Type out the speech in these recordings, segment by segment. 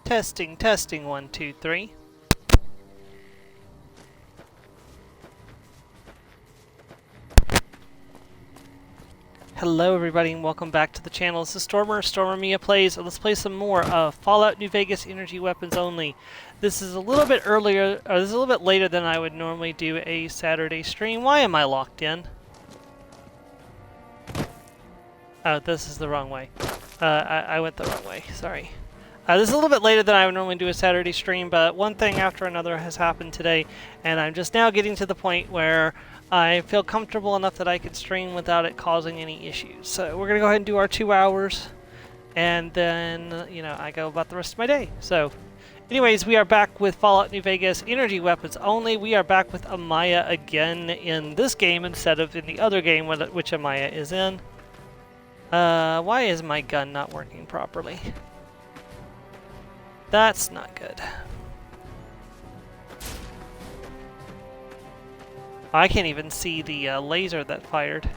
Testing, testing, 1, 2, 3. Hello everybody and welcome back to the channel. This is Stormer Mia Plays. Let's play some more of Fallout New Vegas Energy Weapons Only. This is a little bit earlier, or this is a little bit later than I would normally do a Saturday stream. Why am I locked in? Oh, this is the wrong way. I went the wrong way, sorry. This is a little bit later than I would normally do a Saturday stream, but one thing after another has happened today, and I'm just now getting to the point where I feel comfortable enough that I can stream without it causing any issues. So we're going to go ahead and do our 2 hours, and then, you know, I go about the rest of my day. So, anyways, we are back with Fallout New Vegas Energy Weapons Only. We are back with Amaya again in this game instead of in the other game which Amaya is in. Why is my gun not working properly? That's not good. I can't even see the laser that fired.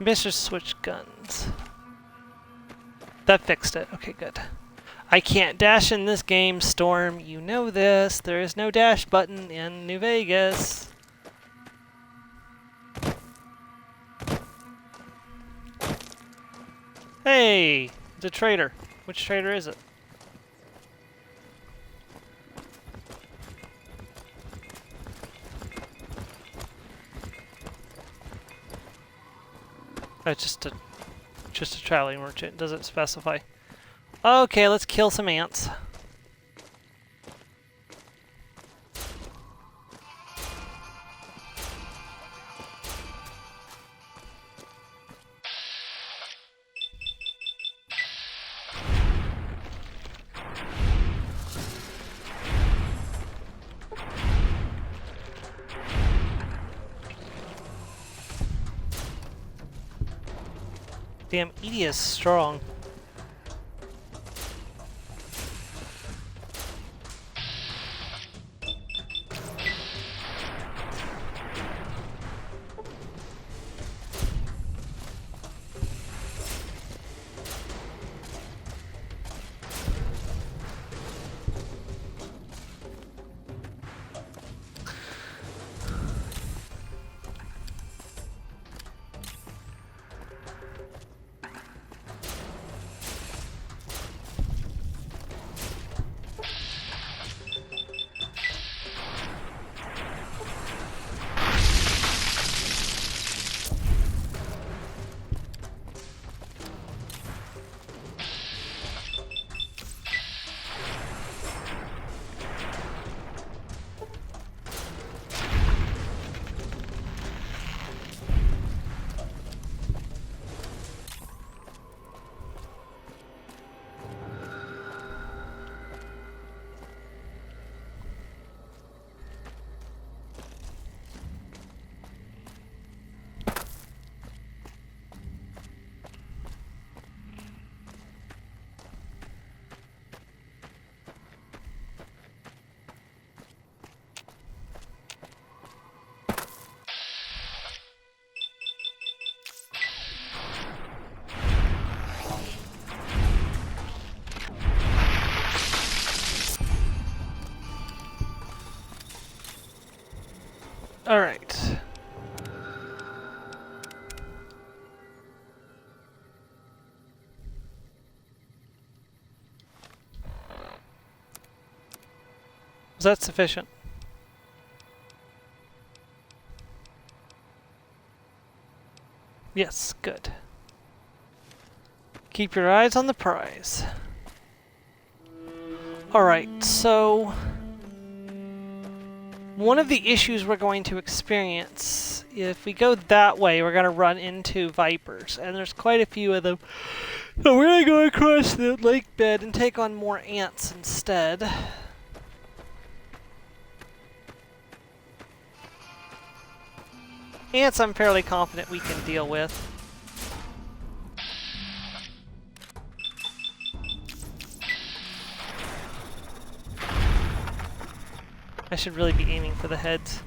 Mr. Switch guns. That fixed it. Okay, good. I can't dash in this game, Storm. You know this. There is no dash button in New Vegas. Hey! It's a traitor. Which traitor is it? It's just a traveling merchant. Doesn't specify. Okay, let's kill some ants. Damn, Edie is strong. All right. Is that sufficient? Yes, good. Keep your eyes on the prize. Alright, so One of the issues we're going to experience, if we go that way, we're going to run into vipers, and there's quite a few of them. So we're going to go across the lake bed and take on more ants instead. Ants I'm fairly confident we can deal with. I should really be aiming for the heads.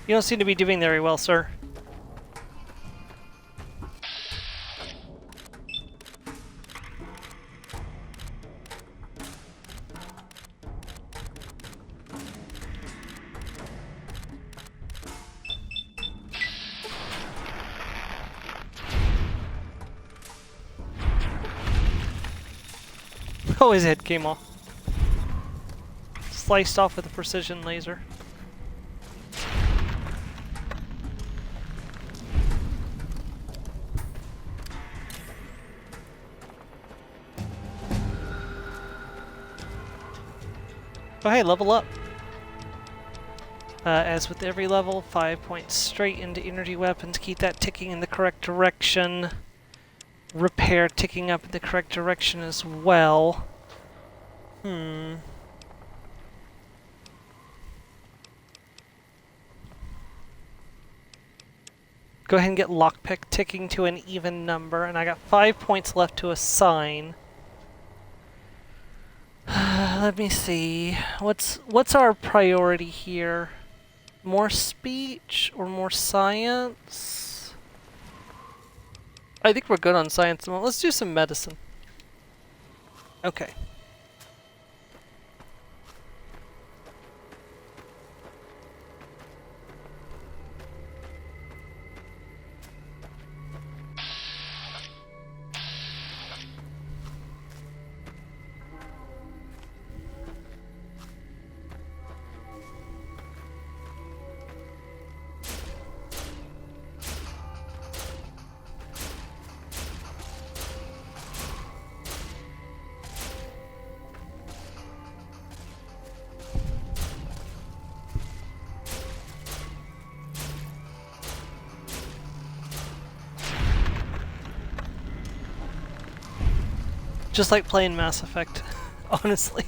You don't seem to be doing very well, sir. Oh, his head came off. Sliced off with a precision laser. Oh hey, level up. As with every level, 5 points straight into energy weapons. Keep that ticking in the correct direction. Repair ticking up in the correct direction as well. Go ahead and get lockpick ticking to an even number, and I got 5 points left to assign. Let me see. What's our priority here? More speech or more science? I think we're good on science. Well, let's do some medicine. Okay. Just like playing Mass Effect, honestly.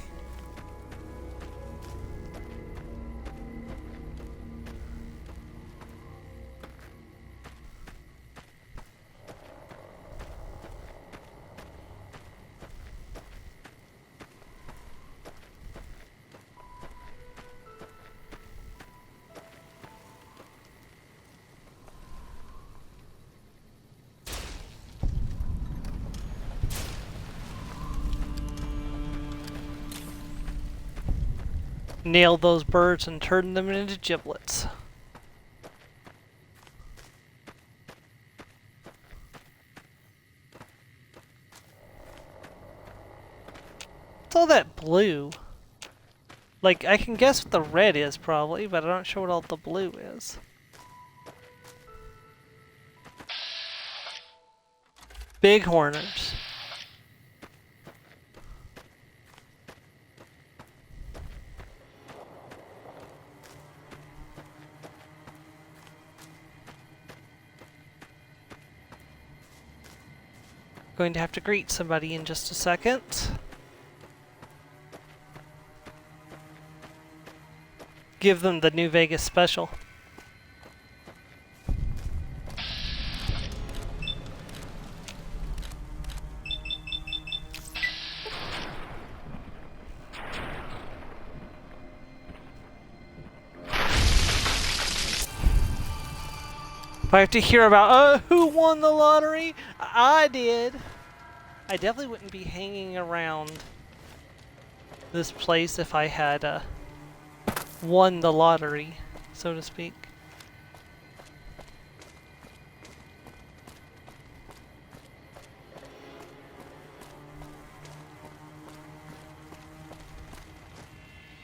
Nail those birds and turn them into giblets. What's all that blue? Like, I can guess what the red is probably, but I'm not sure what all the blue is. Bighorners. Going to have to greet somebody in just a second. Give them the New Vegas special. If I have to hear about, who won the lottery? I did. I definitely wouldn't be hanging around this place if I had won the lottery, so to speak.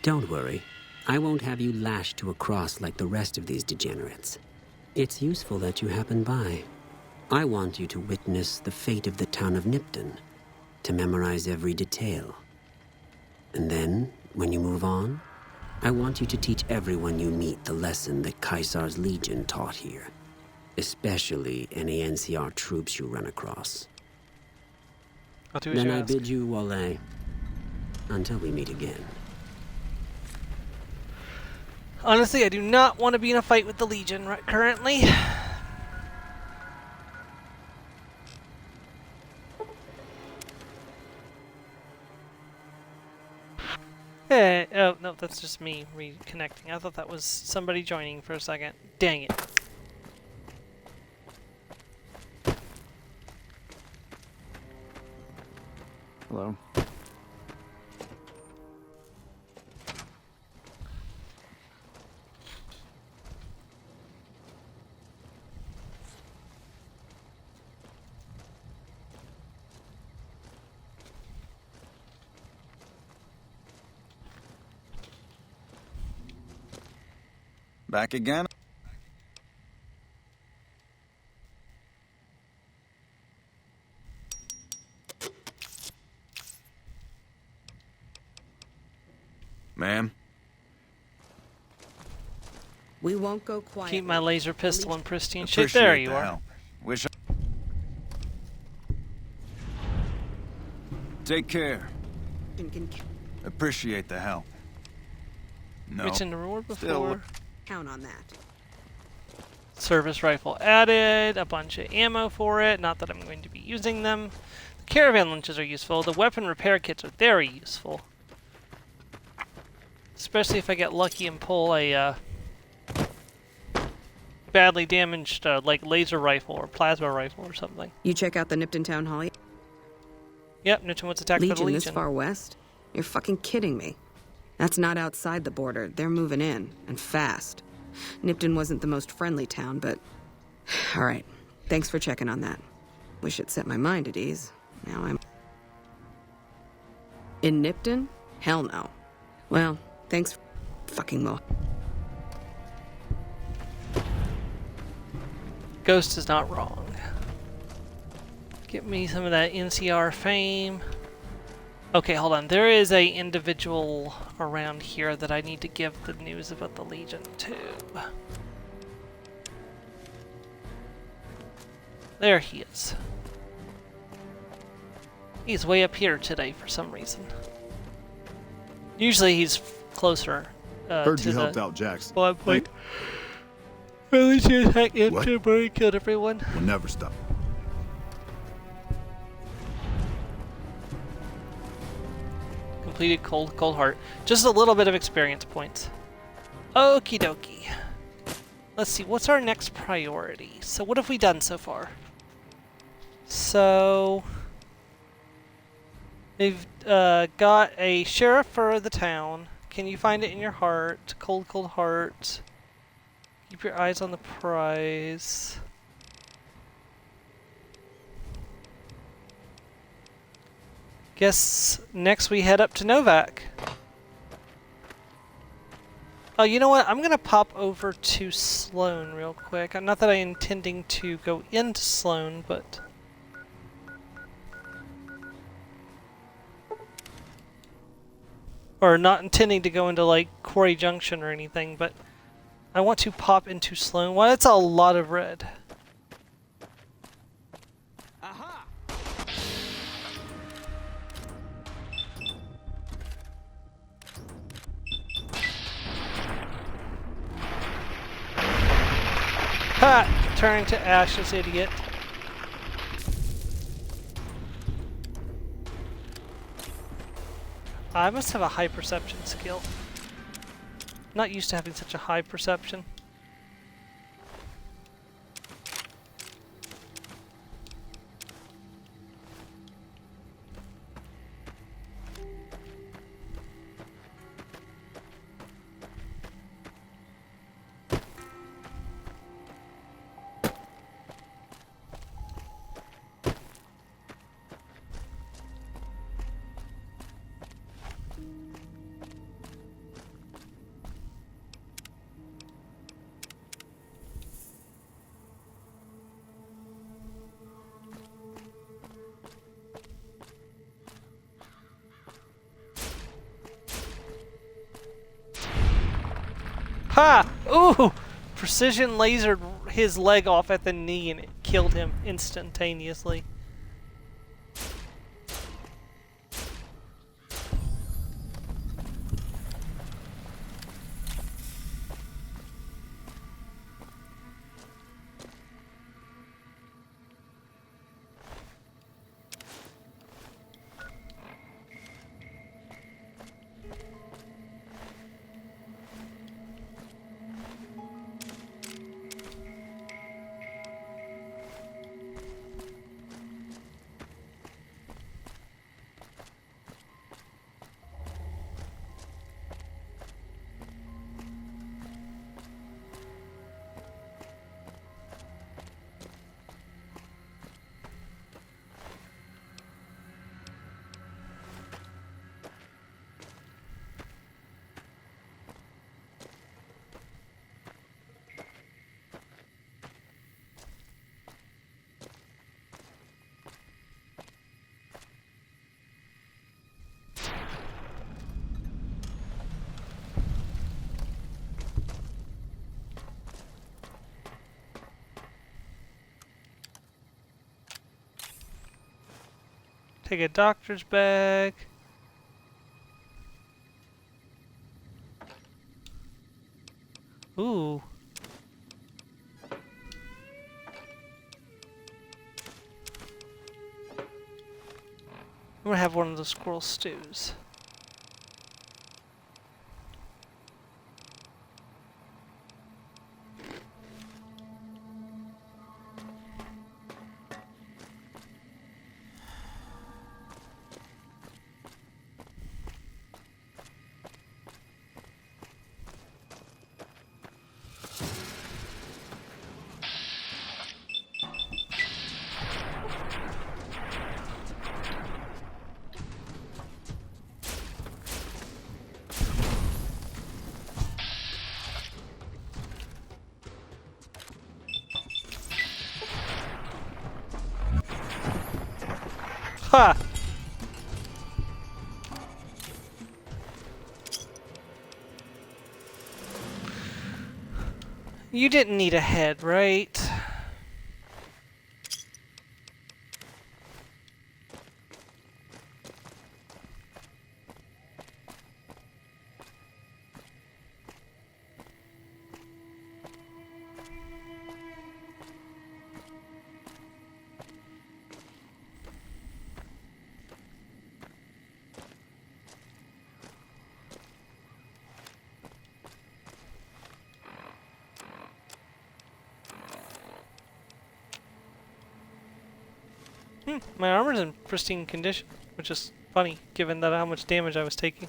Don't worry. I won't have you lashed to a cross like the rest of these degenerates. It's useful that you happen by. I want you to witness the fate of the town of Nipton, to memorize every detail. And then, when you move on, I want you to teach everyone you meet the lesson that Caesar's Legion taught here, especially any NCR troops you run across. I'll do as Then you I ask. bid you Wale, until we meet again. Honestly, I do not want to be in a fight with the Legion currently. Hey, oh, no, that's just me reconnecting. I thought that was somebody joining for a second. Dang it. Hello. Back again? Ma'am? We won't go quiet. Keep my laser pistol in pristine shape. There Appreciate you the are. help. Wish I... Take care. Appreciate the help. No. Reached in the reward Still- before. Count on that. Service rifle added. A bunch of ammo for it. Not that I'm going to be using them. The caravan lunches are useful. The weapon repair kits are very useful. Especially if I get lucky and pull a badly damaged like laser rifle or plasma rifle or something. You check out the Nipton Town Hall? Yep, Nipton was attacked by the Legion this Legion. far west? You're fucking kidding me. That's not outside the border. They're moving in, and fast. Nipton wasn't the most friendly town, but... Alright, thanks for checking on that. Wish it set my mind at ease. Now I'm... In Nipton? Hell no. Well, thanks for fucking well. Ghost is not wrong. Get me some of that NCR fame. Okay, hold on. There is a individual around here that I need to give the news about the Legion to. There he is. He's way up here today for some reason. Usually he's closer Heard to you the helped out Jax. spawn point. At least he attacked What? Nipton, where he killed everyone. We'll never stop. Completed cold heart. Just a little bit of experience points. Okie dokie. Let's see, what's our next priority? So what have we done so far? So... We've got a sheriff for the town. Can you find it in your heart? Cold heart. Keep your eyes on the prize. Guess next we head up to Novac. Oh, you know what? I'm gonna pop over to Sloan real quick. Not that I'm intending to go into Sloan, but... Or not intending to go into, like, Quarry Junction or anything, but... I want to pop into Sloan. Well, that's a lot of red. Ha! Turning to ash, this idiot. I must have a high perception skill. Not used to having such a high perception. Ha! Ooh! Precision lasered his leg off at the knee and it killed him instantaneously. Take a doctor's bag. Ooh. I'm gonna have one of the squirrel stews. Ha! You didn't need a head, right? My armor's in pristine condition, which is funny, given that how much damage I was taking.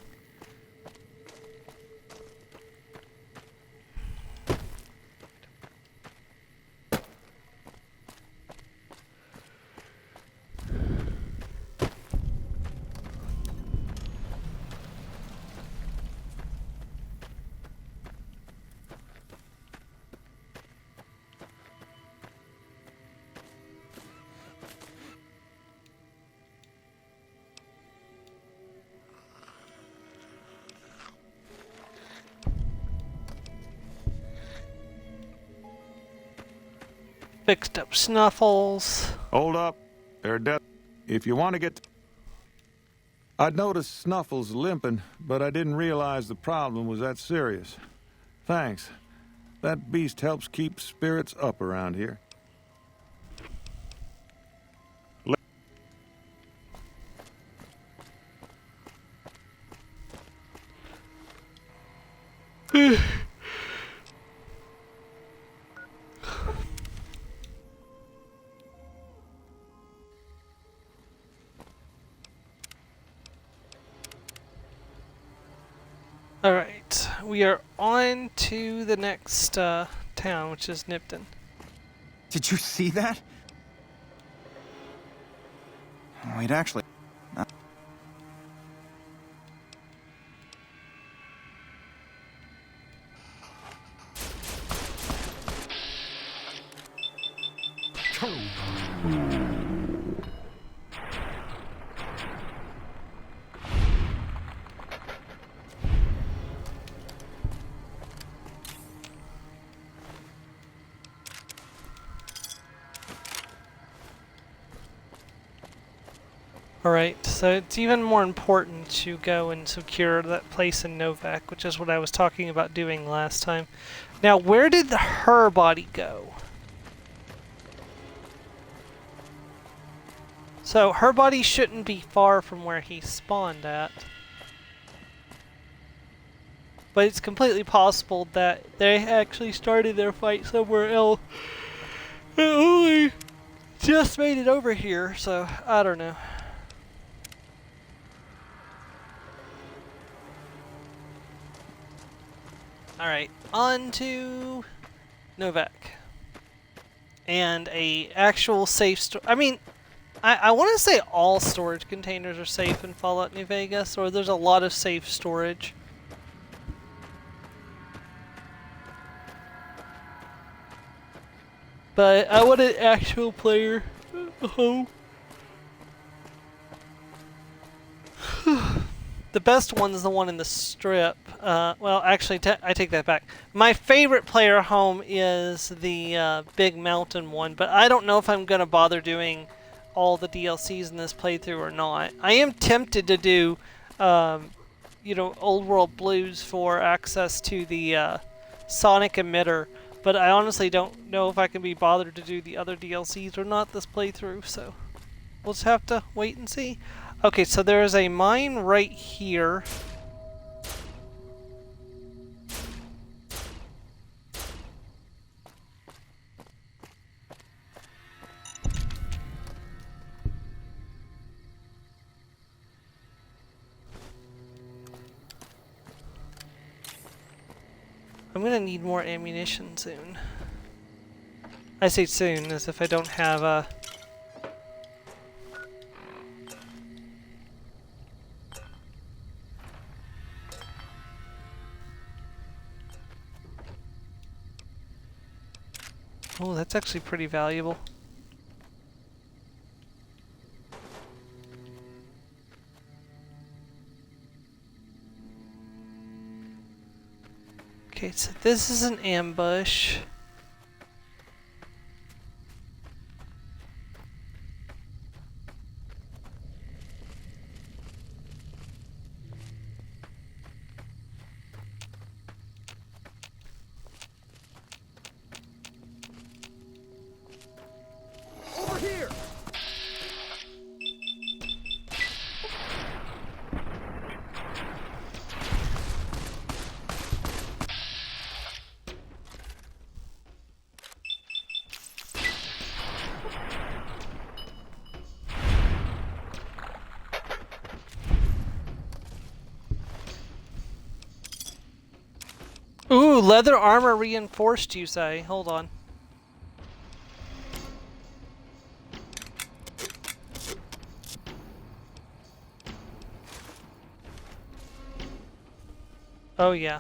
Fixed up Snuffles. Hold up. They're dead. If you want to get... I'd noticed Snuffles limping, but I didn't realize the problem was that serious. Thanks. That beast helps keep spirits up around here. Alright, we are on to the next town, which is Nipton. Did you see that? Wait, actually... Alright, so it's even more important to go and secure that place in Novac, which is what I was talking about doing last time. Now, where did her body go? So, her body shouldn't be far from where he spawned at. But it's completely possible that they actually started their fight somewhere else. It only just made it over here, so I don't know. Alright, on to Novac. And a actual safe I mean, I want to say all storage containers are safe in Fallout New Vegas, or there's a lot of safe storage. But I want an actual player. Oh. The best one is the one in the strip. Well, actually, I take that back. My favorite player home is the big mountain one, but I don't know if I'm going to bother doing all the DLCs in this playthrough or not. I am tempted to do, you know, Old World Blues for access to the Sonic emitter, but I honestly don't know if I can be bothered to do the other DLCs or not this playthrough, so we'll just have to wait and see. Okay, so there is a mine right here. I'm gonna need more ammunition soon. I say soon, as if I don't have a... Oh, that's actually pretty valuable. Okay, so this is an ambush. Over here! Ooh, leather armor reinforced, you say? Hold on. Oh, yeah.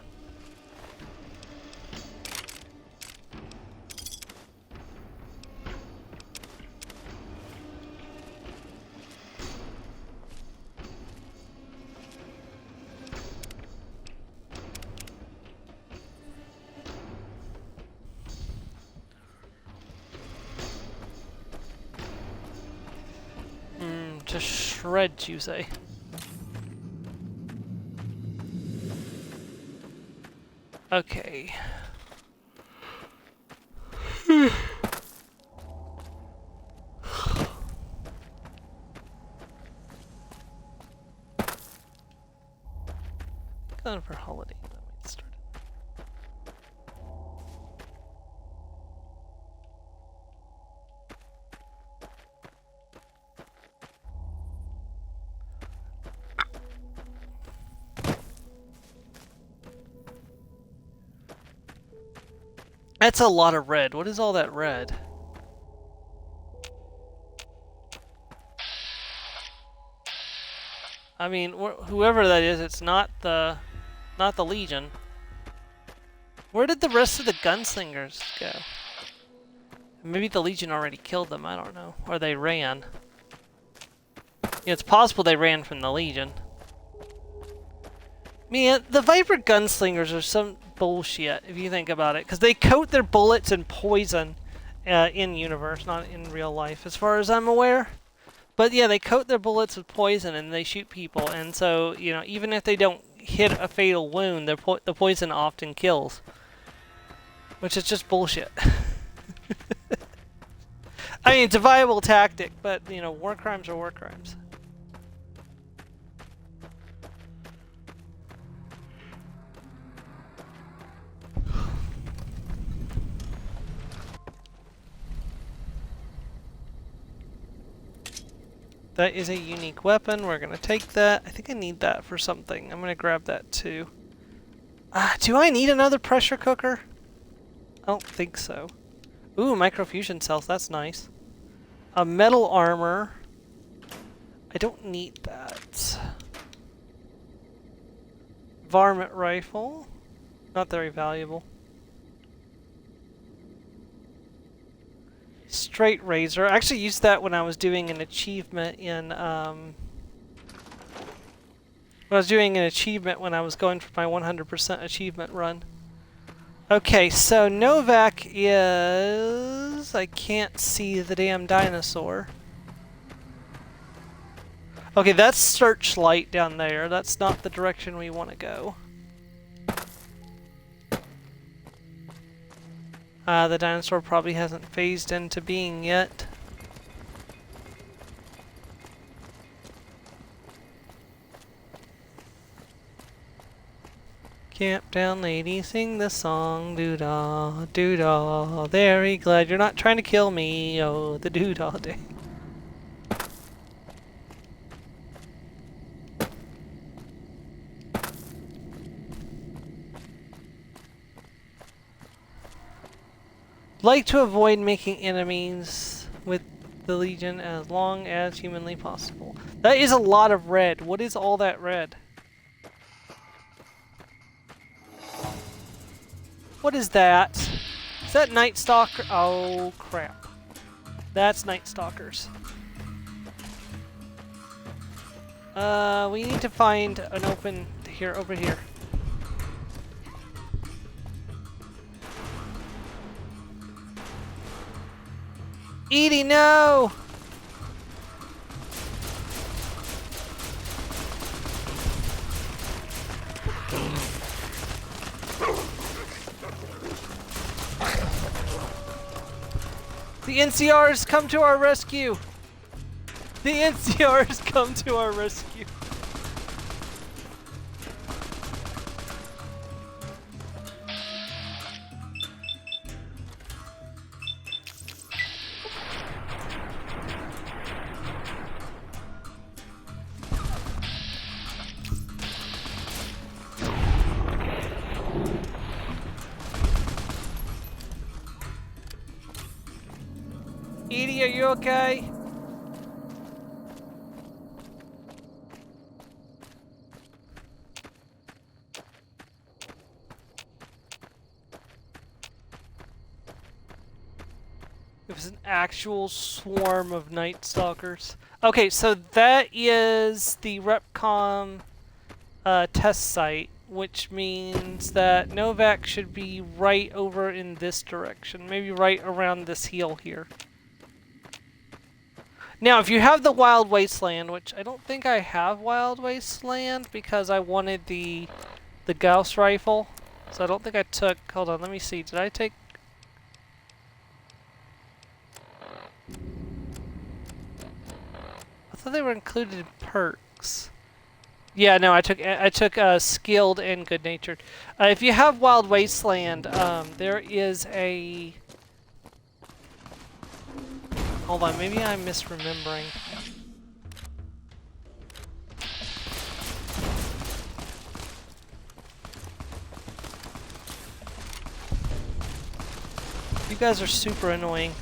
To shred, you say? Okay. Going for holiday. Let me start it. That's a lot of red. What is all that red? I mean, whoever that is, it's not the Legion. Where did the rest of the gunslingers go? Maybe the Legion already killed them. I don't know, or they ran. Yeah, it's possible they ran from the Legion. Man, the Viper gunslingers are some bullshit if you think about it, because they coat their bullets in poison in universe, not in real life, as far as I'm aware. But yeah, they coat their bullets with poison and they shoot people, and so, you know, even if they don't hit a fatal wound, the poison often kills. Which is just bullshit. I mean, it's a viable tactic, but, you know, war crimes are war crimes. That is a unique weapon. We're gonna take that. I think I need that for something. I'm gonna grab that too. Do I need another pressure cooker? I don't think so. Ooh, microfusion cells. That's nice. A metal armor. I don't need that. Varmint rifle. Not very valuable. Straight razor. I actually used that when I was doing an achievement in when I was going for my 100% achievement run. Okay, so Novac is... I can't see the damn dinosaur. Okay, that's Searchlight down there. That's not the direction we want to go. The dinosaur probably hasn't phased into being yet. Camp down lady, sing the song, doo-dah, doo-dah, very glad you're not trying to kill me, oh, the doo-dah day. Like to avoid making enemies with the Legion as long as humanly possible. That is a lot of red. What is all that red? What is that? Is that Night Stalker? Oh, crap. That's Night Stalkers. We need to find an open... here, over here. Edie, no! The NCRs come to our rescue! The NCRs come to our rescue! Edie, are you okay? It was an actual swarm of Night Stalkers. Okay, so that is the Repcom test site, which means that Novac should be right over in this direction. Maybe right around this hill here. Now, if you have the Wild Wasteland, which I don't think I have Wild Wasteland because I wanted the Gauss rifle, so I don't think I took... Hold on, let me see. Did I take... I thought they were included in perks. Yeah, no, I took skilled and good natured. If you have Wild Wasteland, there is a... Hold on, maybe I'm misremembering. You guys are super annoying.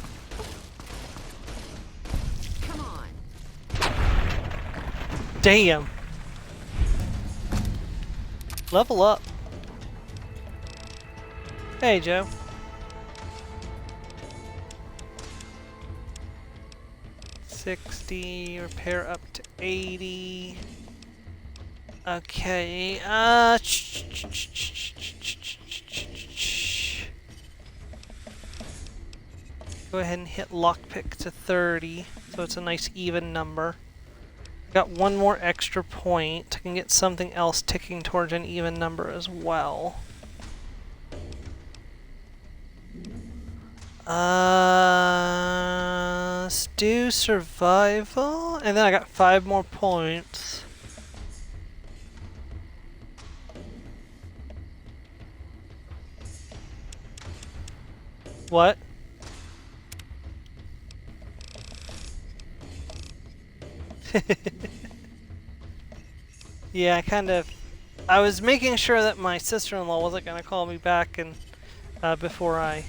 Come on. Damn. Level up. Hey, Joe. $60, repair up to 80. Okay, Go ahead and hit lockpick to 30, so it's a nice even number. Got one more extra point. I can get something else ticking towards an even number as well. Let's do survival, and then I got 5 more points. What? Yeah, I was making sure that my sister-in-law wasn't going to call me back and before I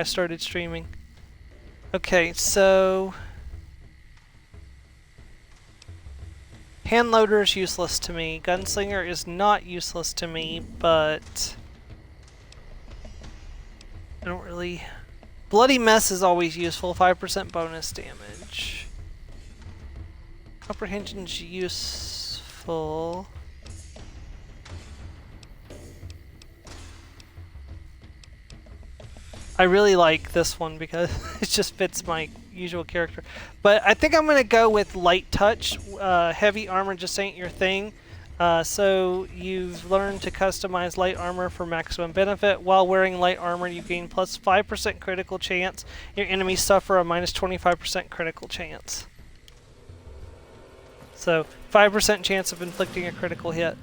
started streaming. Okay, so hand loader is useless to me. Gunslinger is not useless to me, but I don't really. Bloody mess is always useful. 5% bonus damage. Comprehension's useful. I really like this one because it just fits my usual character. But I think I'm going to go with light touch. Heavy armor just ain't your thing. So you've learned to customize light armor for maximum benefit. While wearing light armor, you gain plus 5% critical chance. Your enemies suffer a minus 25% critical chance. So 5% chance of inflicting a critical hit.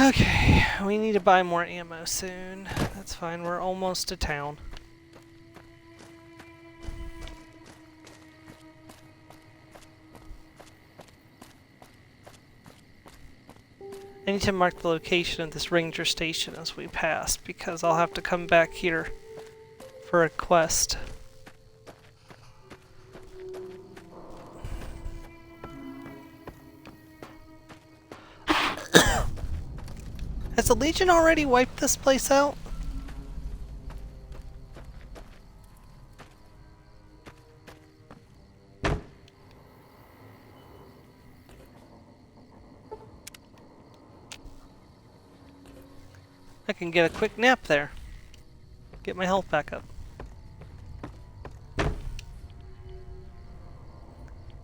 Okay, we need to buy more ammo soon. That's fine, we're almost to town. I need to mark the location of this ranger station as we pass, because I'll have to come back here for a quest. Has the Legion already wiped this place out? I can get a quick nap there. Get my health back up.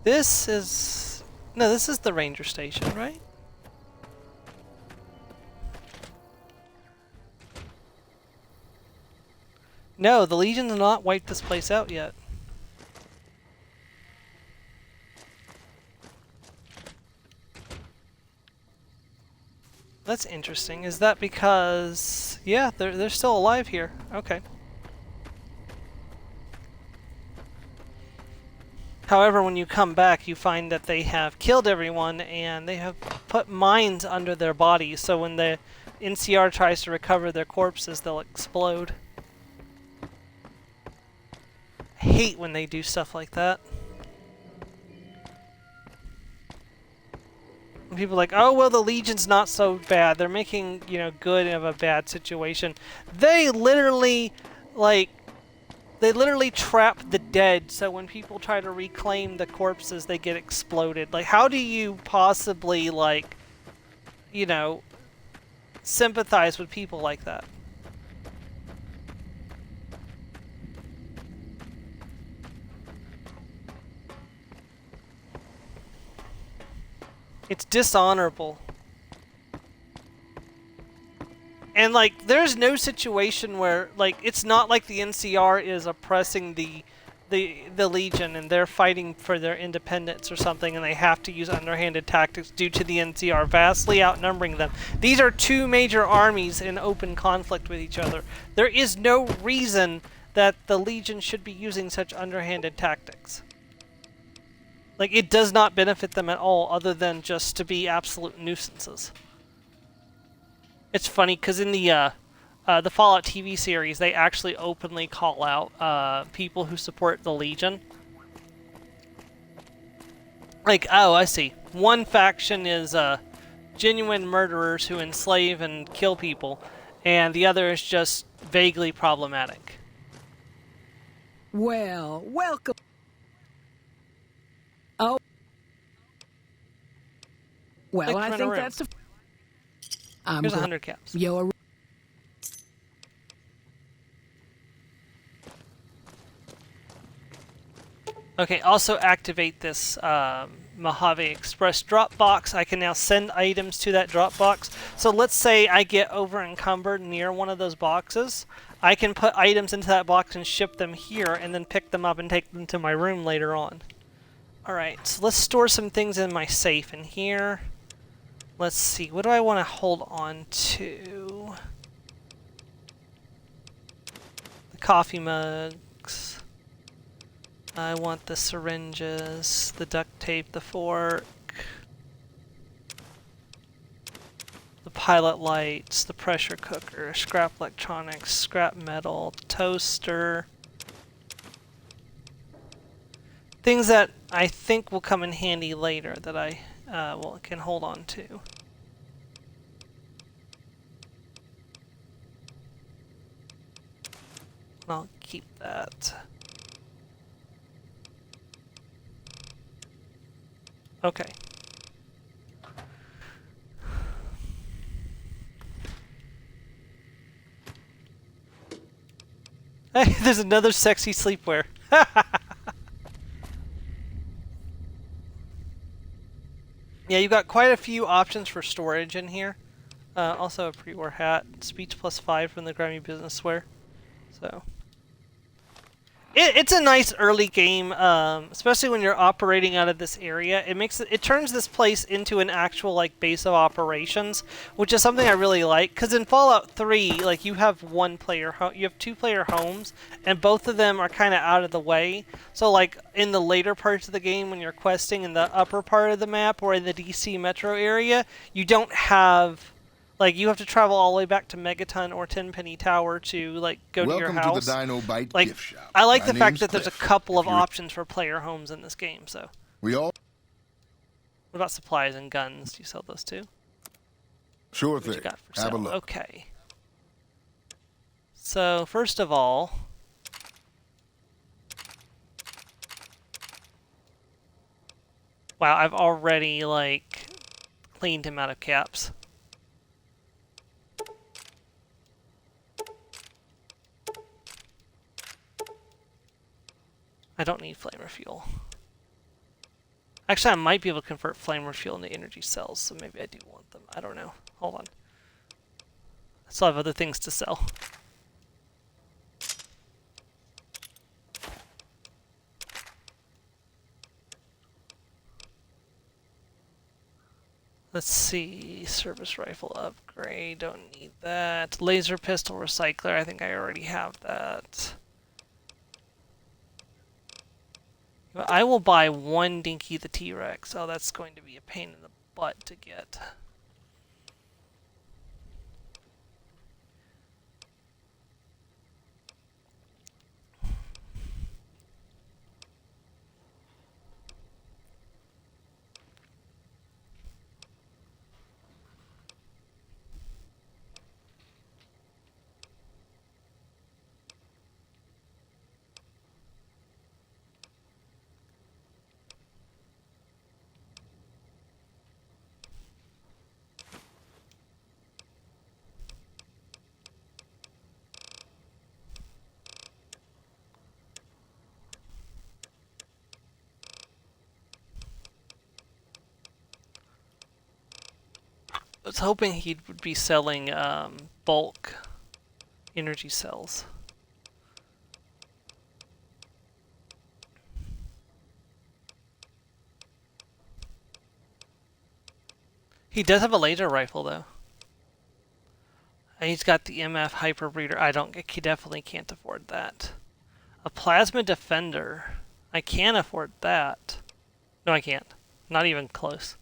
This is... No, this is the ranger station, right? No, the Legion's not wiped this place out yet. That's interesting. Is that because... Yeah, they're still alive here. Okay. However, when you come back, you find that they have killed everyone and they have put mines under their bodies, so when the NCR tries to recover their corpses, they'll explode. I hate when they do stuff like that. People are like, oh, well, the Legion's not so bad. They're making, you know, good of a bad situation. They literally, they literally trap the dead, so when people try to reclaim the corpses, they get exploded. Like, how do you possibly, like, you know, sympathize with people like that? It's dishonorable. And, like, there's no situation where, like, it's not like the NCR is oppressing the Legion and they're fighting for their independence or something and they have to use underhanded tactics due to the NCR vastly outnumbering them. These are two major armies in open conflict with each other. There is no reason that the Legion should be using such underhanded tactics. Like, it does not benefit them at all, other than just to be absolute nuisances. It's funny, because in the Fallout TV series, they actually openly call out people who support the Legion. Like, oh, I see. One faction is genuine murderers who enslave and kill people, and the other is just vaguely problematic. Well, welcome. Oh. Well, Like I rent a think room. that's I'm Here's glad 100 caps. you're Okay, also activate this Mojave Express drop box. I can now send items to that drop box. So let's say I get over encumbered near one of those boxes. I can put items into that box and ship them here and then pick them up and take them to my room later on. Alright, so let's store some things in my safe in here. Let's see, what do I want to hold on to? The coffee mugs. I want the syringes, the duct tape, the fork, the pilot lights, the pressure cooker, scrap electronics, scrap metal, toaster. Things that I think will come in handy later that I can hold on to. I'll keep that. Okay. Hey, there's another sexy sleepwear. Yeah, you've got quite a few options for storage in here. Also a pre-war hat, speech +5 from the Grimy Businesswear. So it's a nice early game, especially when you're operating out of this area. It turns this place into an actual like base of operations, which is something I really like. Because in Fallout 3, like you have you have 2-player homes, and both of them are kind of out of the way. So like in the later parts of the game, when you're questing in the upper part of the map or in the DC metro area, you don't have. Like, you have to travel all the way back to Megaton or Tenpenny Tower to, like, go to your house. Welcome to the Dino Bite Like, gift shop. I like My the fact name's that there's a Cliff. couple If of you're- options for player homes in this game, so. We all... What about supplies and guns? Do you sell those too? Sure What thing. you got for Have a sale? look. Okay. So, first of all... Wow, I've already, like, cleaned him out of caps. I don't need flamer fuel. Actually, I might be able to convert flamer fuel into energy cells, so maybe I do want them. I don't know. Hold on. I still have other things to sell. Let's see. Service rifle upgrade. Don't need that. Laser pistol recycler. I think I already have that. I will buy one Dinky the T-Rex. Oh, that's going to be a pain in the butt to get. I was hoping he would be selling bulk energy cells. He does have a laser rifle though. And he's got the MF Hyper Breeder. He definitely can't afford that. A Plasma Defender. I can afford that. No, I can't. Not even close.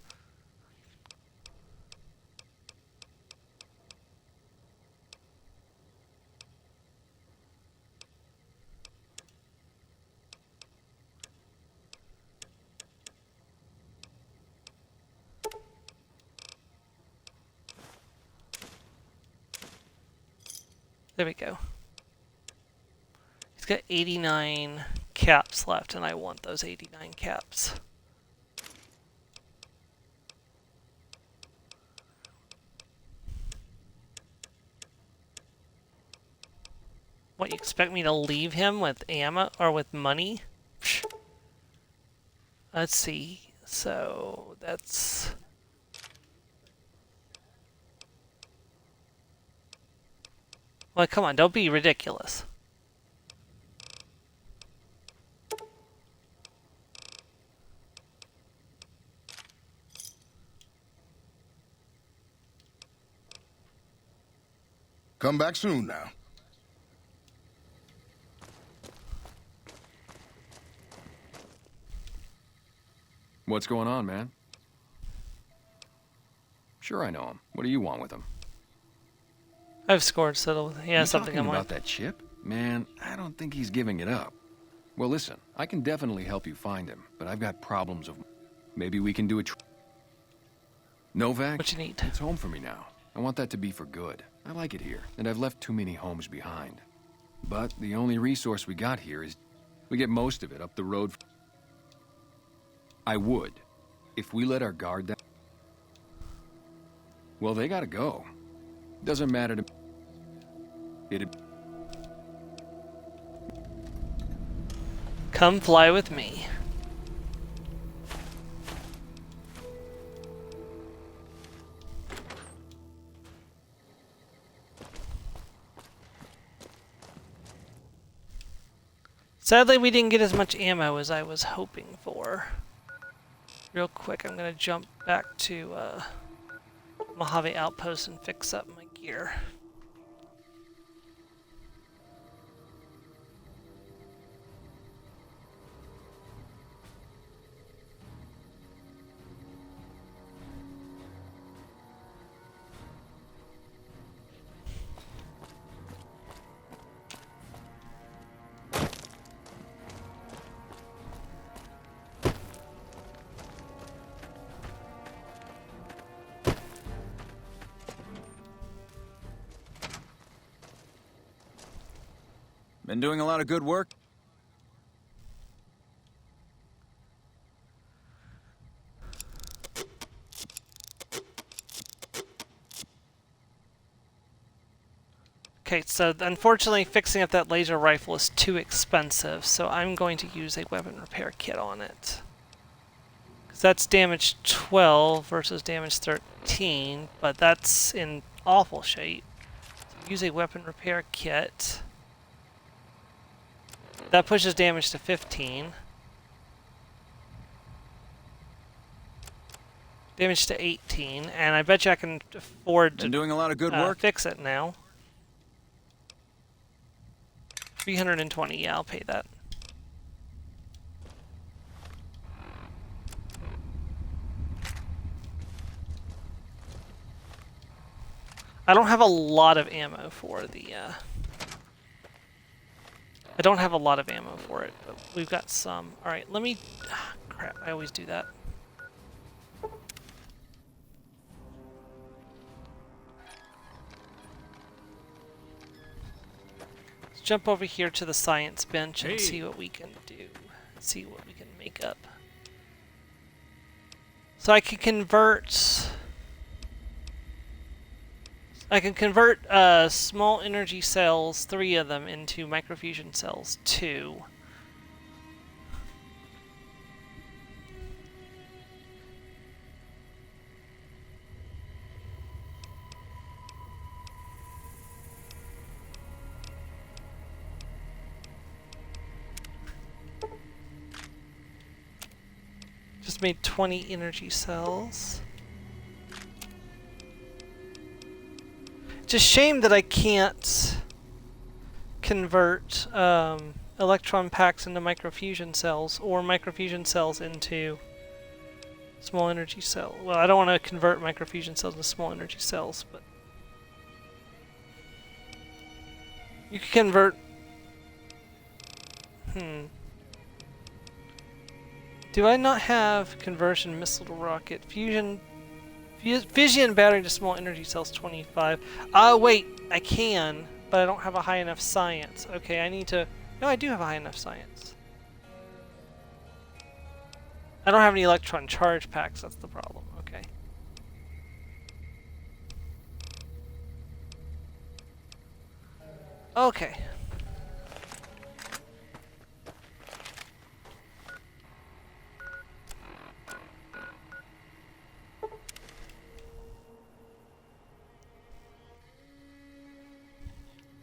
There we go. He's got 89 caps left, and I want those 89 caps. What, you expect me to leave him with ammo or with money? Psh. Let's see. So that's... Well, come on, don't be ridiculous. Come back soon now. What's going on, man? Sure, I know him. What do you want with him? I've scored settled. Yeah, You something talking I'm about that chip? Man, I don't think he's giving it up. Well, listen, I can definitely help you find him, but I've got problems of... Maybe we can do a... Novac? What you need? It's home for me now. I want that to be for good. I like it here, and I've left too many homes behind. But the only resource we got here is... We get most of it up the road... I would, if we let our guard down... Well, they gotta go. Doesn't matter to... It'd... Come fly with me. Sadly, we didn't get as much ammo as I was hoping for. Real quick, I'm gonna jump back to Mojave Outpost and fix up my gear. Been doing a lot of good work. Okay, so unfortunately fixing up that laser rifle is too expensive, so I'm going to use a weapon repair kit on it. Because that's damage 12 versus damage 13, but that's in awful shape. So use a weapon repair kit. That pushes damage to 15. Damage to 18, and I bet you I can afford to Been doing a lot of good work. fix it now. 320, yeah, I'll pay that. I don't have a lot of ammo for the, I don't have a lot of ammo for it, but we've got some. Alright, let me... crap, I always do that. Let's jump over here to the science bench and see what we can do. See what we can make up. So I can convert... small energy cells, 3 of them, into microfusion cells, 2. Just made 20 energy cells. It's a shame that I can't convert electron packs into microfusion cells or microfusion cells into small energy cells. Well, I don't want to convert microfusion cells into small energy cells, but you can convert... Do I not have conversion missile to rocket? Fission battery to small energy cells 25. Wait, I can, but but I don't have a high enough science. Okay, I need to... No, I do have a high enough science. I don't have any electron charge packs, that's the problem. Okay. Okay.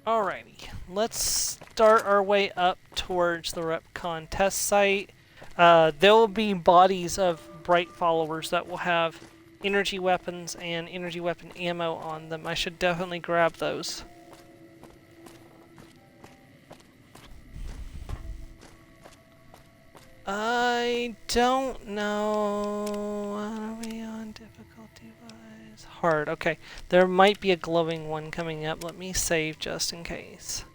Alrighty, let's start our way up towards the Repcon test site. There will be bodies of Bright followers that will have energy weapons and energy weapon ammo on them. I should definitely grab those. I don't know. Are we on difficulty-wise? Hard. Okay. There might be a glowing one coming up. Let me save just in case.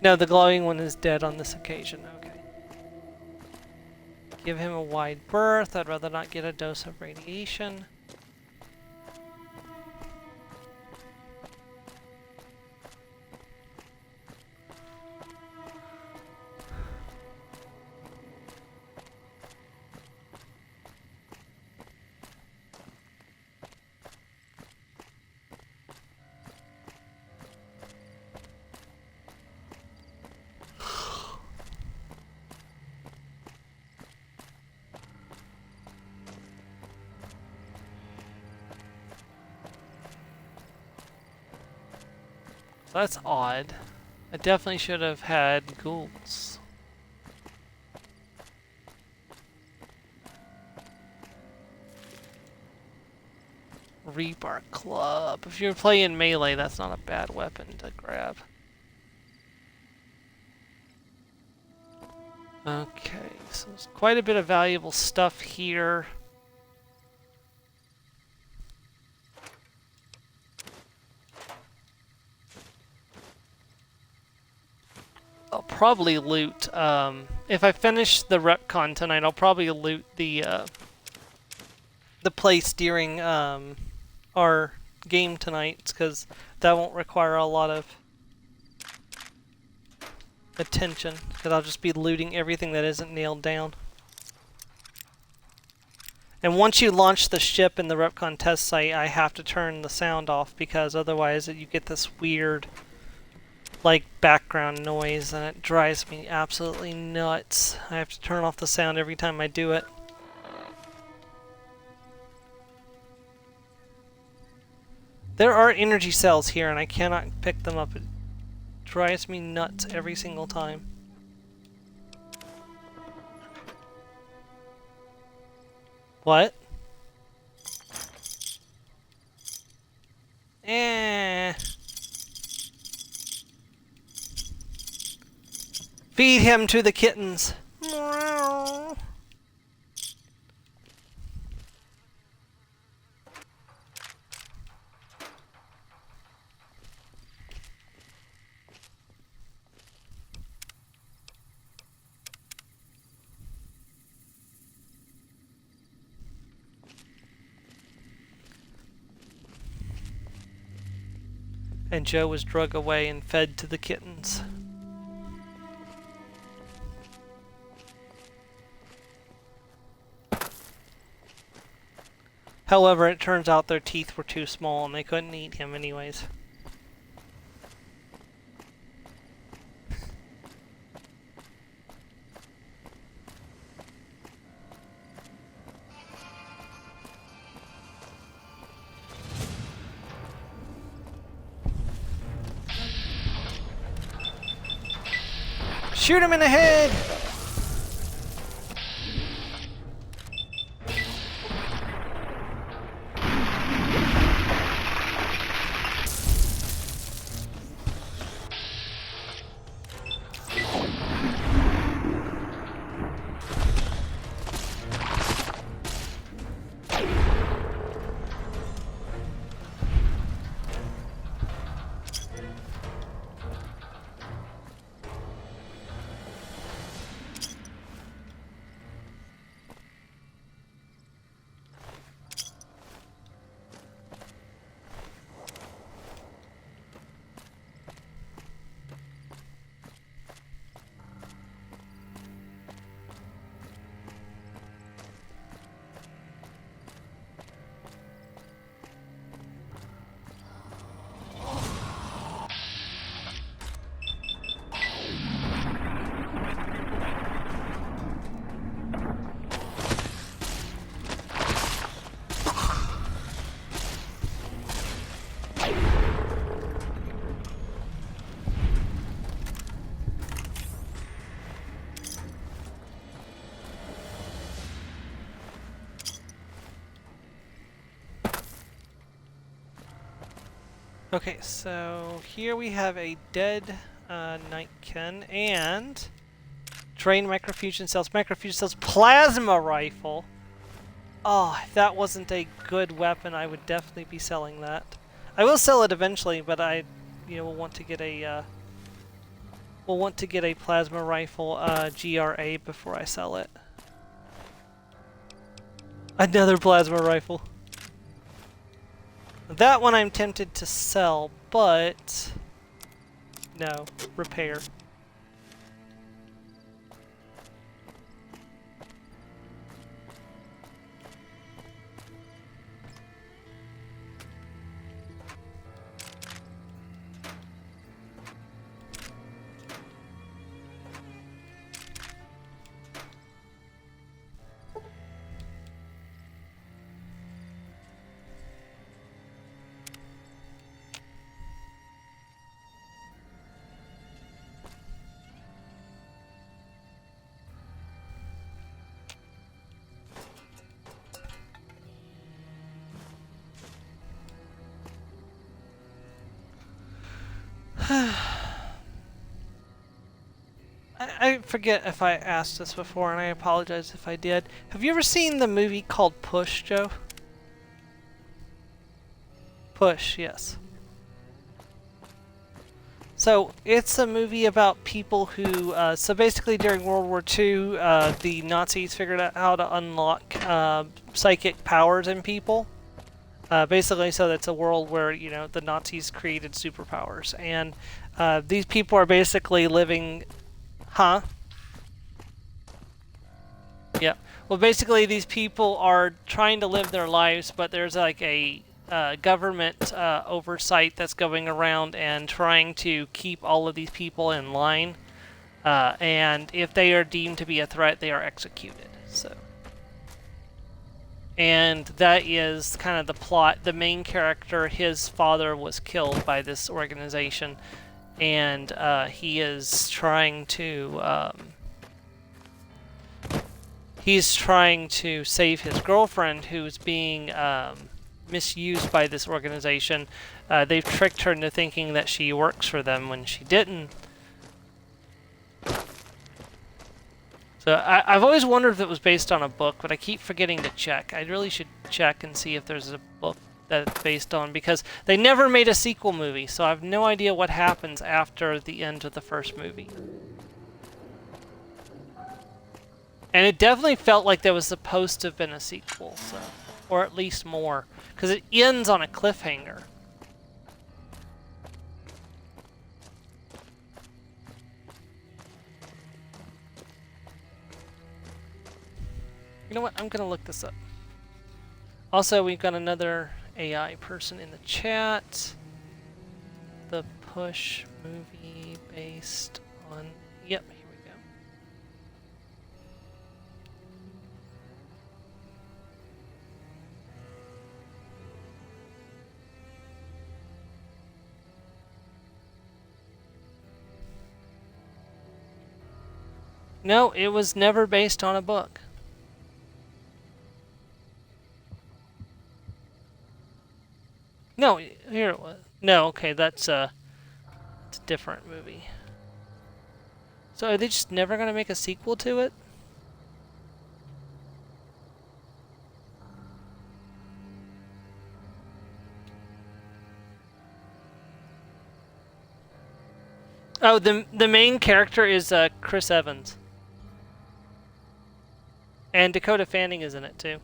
No, the glowing one is dead on this occasion. Okay. Give him a wide berth. I'd rather not get a dose of radiation. That's odd. I definitely should have had ghouls. Rebar Club. If you're playing melee, that's not a bad weapon to grab. Okay, so there's quite a bit of valuable stuff here. I'll probably loot, if I finish the Repcon tonight, I'll probably loot the place during our game tonight, because that won't require a lot of attention, because I'll just be looting everything that isn't nailed down. And once you launch the ship in the Repcon test site, I have to turn the sound off, because otherwise you get this weird like background noise and it drives me absolutely nuts. I have to turn off the sound every time I do it. There are energy cells here and I cannot pick them up. It drives me nuts every single time. What? Feed him to the kittens. And Joe was drug away and fed to the kittens. However, it turns out their teeth were too small and they couldn't eat him anyways. Shoot him in the head! Okay, so here we have a dead Nightkin and drain microfusion cells, plasma rifle. Oh, if that wasn't a good weapon, I would definitely be selling that. I will sell it eventually, but I, will want to get a plasma rifle GRA before I sell it. Another plasma rifle. That one I'm tempted to sell, but no, repair. I forget if I asked this before, and I apologize if I did. Have you ever seen the movie called Push, Joe? Push, yes. So, it's a movie about people who, so basically during World War II, the Nazis figured out how to unlock psychic powers in people. Basically, so that's a world where, the Nazis created superpowers. And these people are basically living... Huh? Yeah. Well, basically, these people are trying to live their lives, but there's like a government oversight that's going around and trying to keep all of these people in line. And if they are deemed to be a threat, they are executed. So. And that is kind of the plot. The main character, his father was killed by this organization. And he is trying to save his girlfriend, who's being misused by this organization. They've tricked her into thinking that she works for them when she didn't. So I've always wondered if it was based on a book, but I keep forgetting to check. I really should check and see if there's a book that it's based on, because they never made a sequel movie, so I have no idea what happens after the end of the first movie. And it definitely felt like there was supposed to have been a sequel, so, or at least more, because it ends on a cliffhanger. You know what? I'm gonna look this up. Also, we've got another AI person in the chat. The Push movie based on... Yep, here we go. No, it was never based on a book. No, here it was. No, okay, it's a different movie. So are they just never gonna make a sequel to it? Oh, the main character is Chris Evans. And Dakota Fanning is in it too.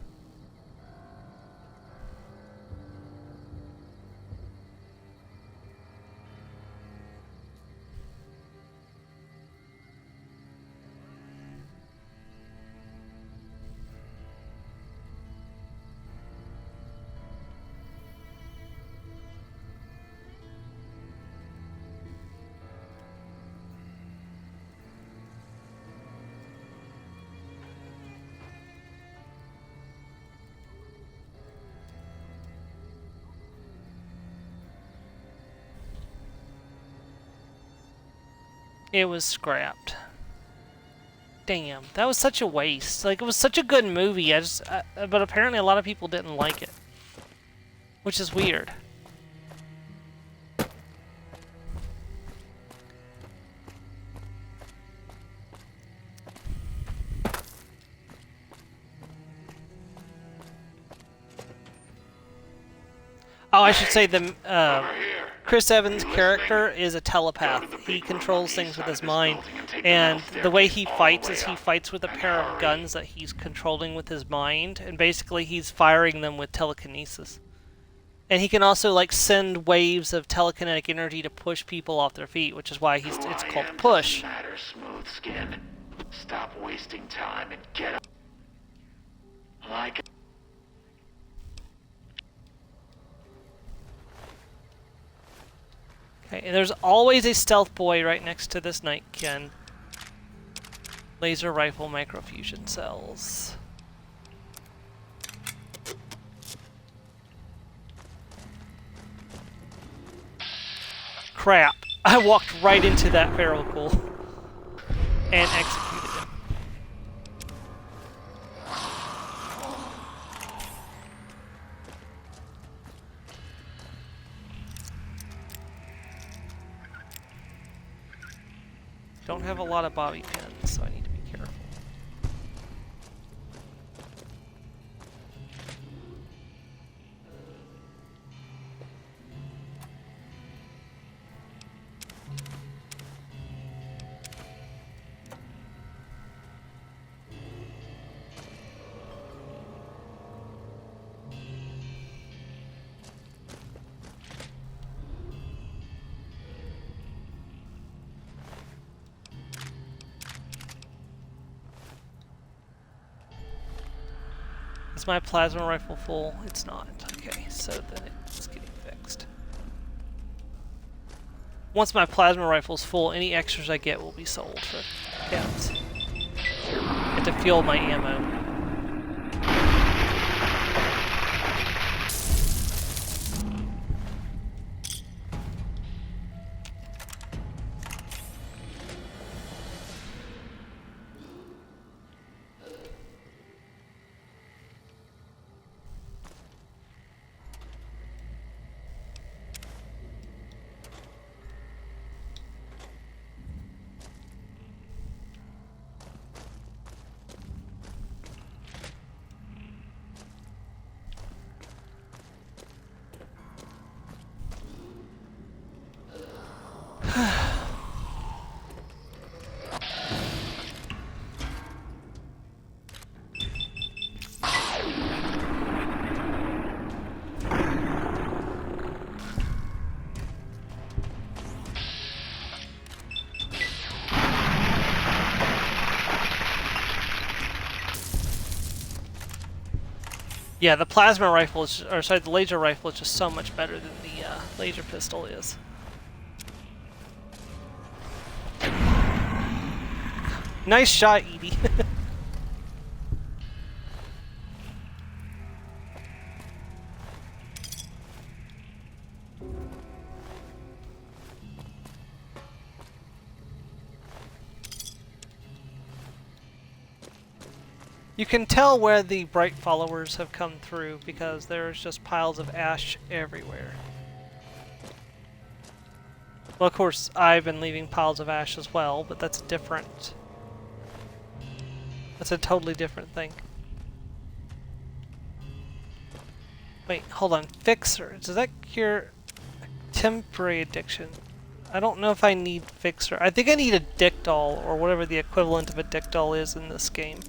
It was scrapped. Damn, that was such a waste. Like, it was such a good movie. But apparently a lot of people didn't like it, which is weird. Oh, I should say the Chris Evans' character is a telepath. He controls things with his mind, and the way he fights is he fights with a pair of guns that he's controlling with his mind, and basically he's firing them with telekinesis. And he can also like send waves of telekinetic energy to push people off their feet, which is why it's called push. Smooth skin. Stop wasting time and get up. Like. Okay, and there's always a stealth boy right next to this Nightkin. Laser rifle microfusion cells. Crap. I walked right into that feral pool and executed it. Don't have a lot of bobby pins, so I need to be careful. Is my plasma rifle full? It's not. Okay, so then it's getting fixed. Once my plasma rifle's full, any extras I get will be sold for pounds. And to fuel my ammo. Yeah, the plasma rifle is, or sorry, the laser rifle is just so much better than the laser pistol is. Nice shot, Edie. You can tell where the bright followers have come through because there's just piles of ash everywhere. Well, of course, I've been leaving piles of ash as well, but that's different. That's a totally different thing. Wait, hold on. Fixer. Does that cure temporary addiction? I don't know if I need Fixer. I think I need a Dickdoll, or whatever the equivalent of a Dickdoll is in this game.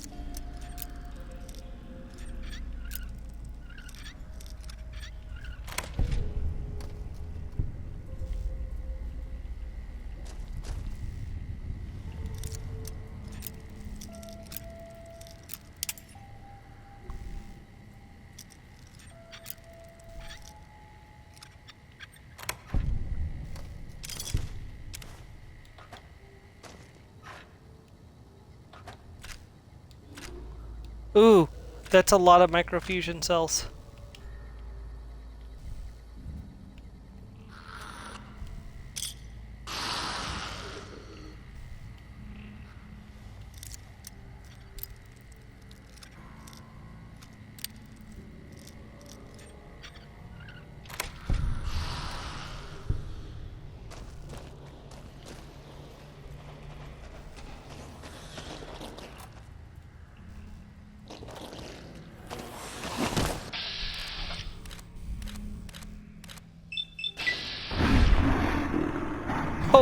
Ooh, that's a lot of microfusion cells.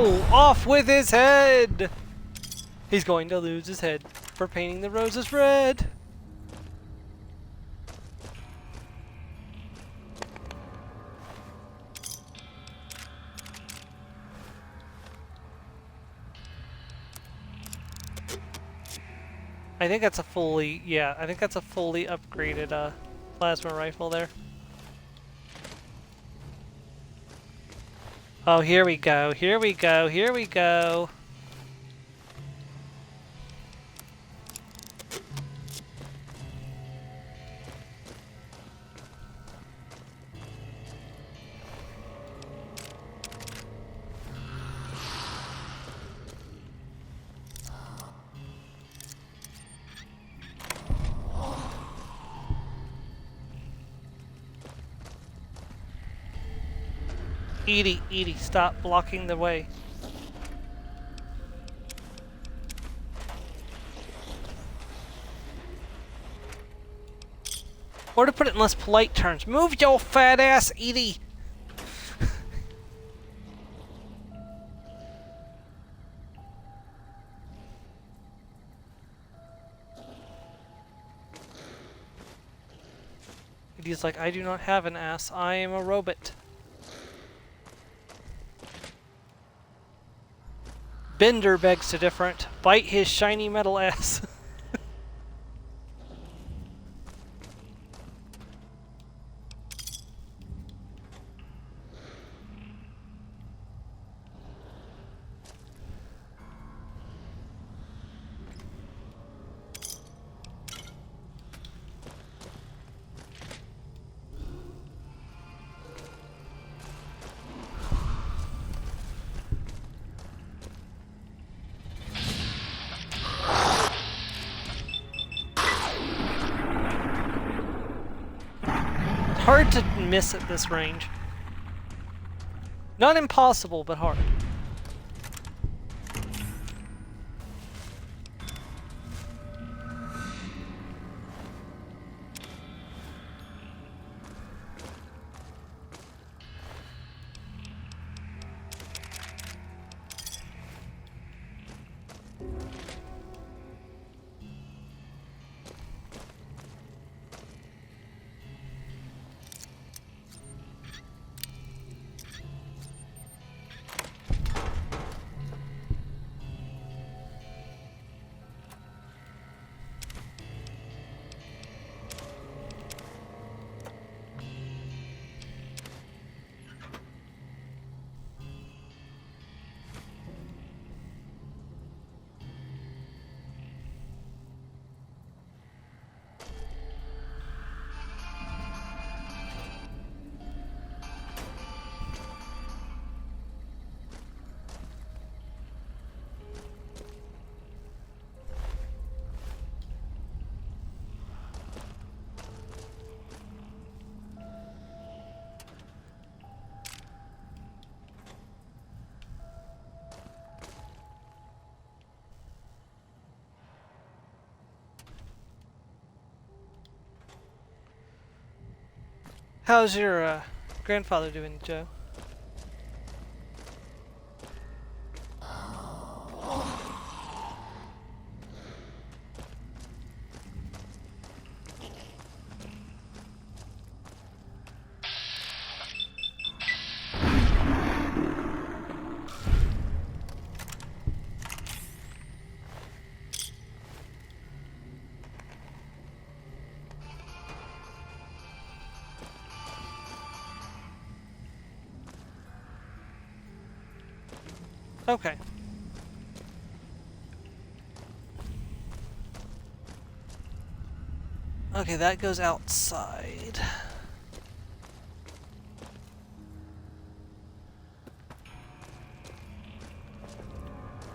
No! Off with his head! He's going to lose his head for painting the roses red. I think that's a fully, yeah, I think that's a fully upgraded plasma rifle there. Oh, here we go, here we go, here we go. Edie, stop blocking the way. Or to put it in less polite terms, move your fat ass, Edie! Edie's like, I do not have an ass, I am a robot. Bender begs to different. Bite his shiny metal ass. Hard to miss at this range. Not impossible, but hard. How's your grandfather doing, Joe? Okay. Okay, that goes outside.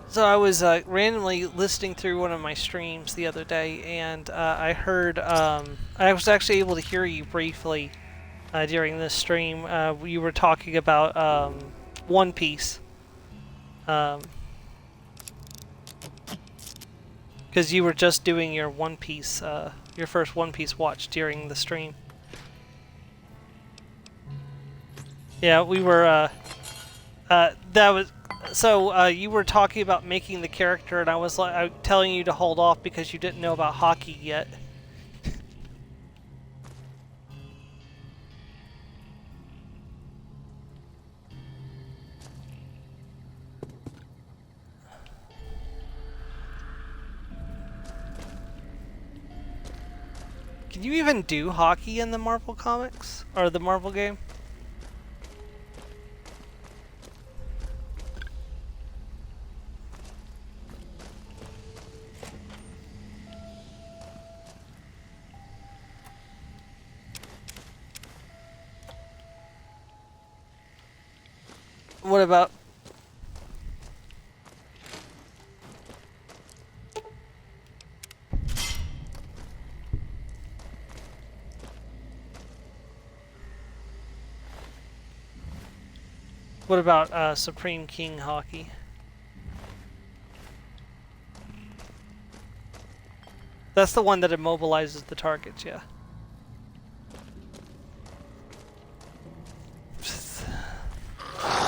So I was randomly listening through one of my streams the other day, and I heard, I was actually able to hear you briefly during this stream. You were talking about One Piece. Because you were just doing your One Piece, your first One Piece watch during the stream. Yeah, we were, that So you were talking about making the character, and I was telling you to hold off because you didn't know about hockey yet. Can you even do hockey in the Marvel comics or the Marvel game? What about... What about Supreme King hockey? That's the one that immobilizes the targets, yeah.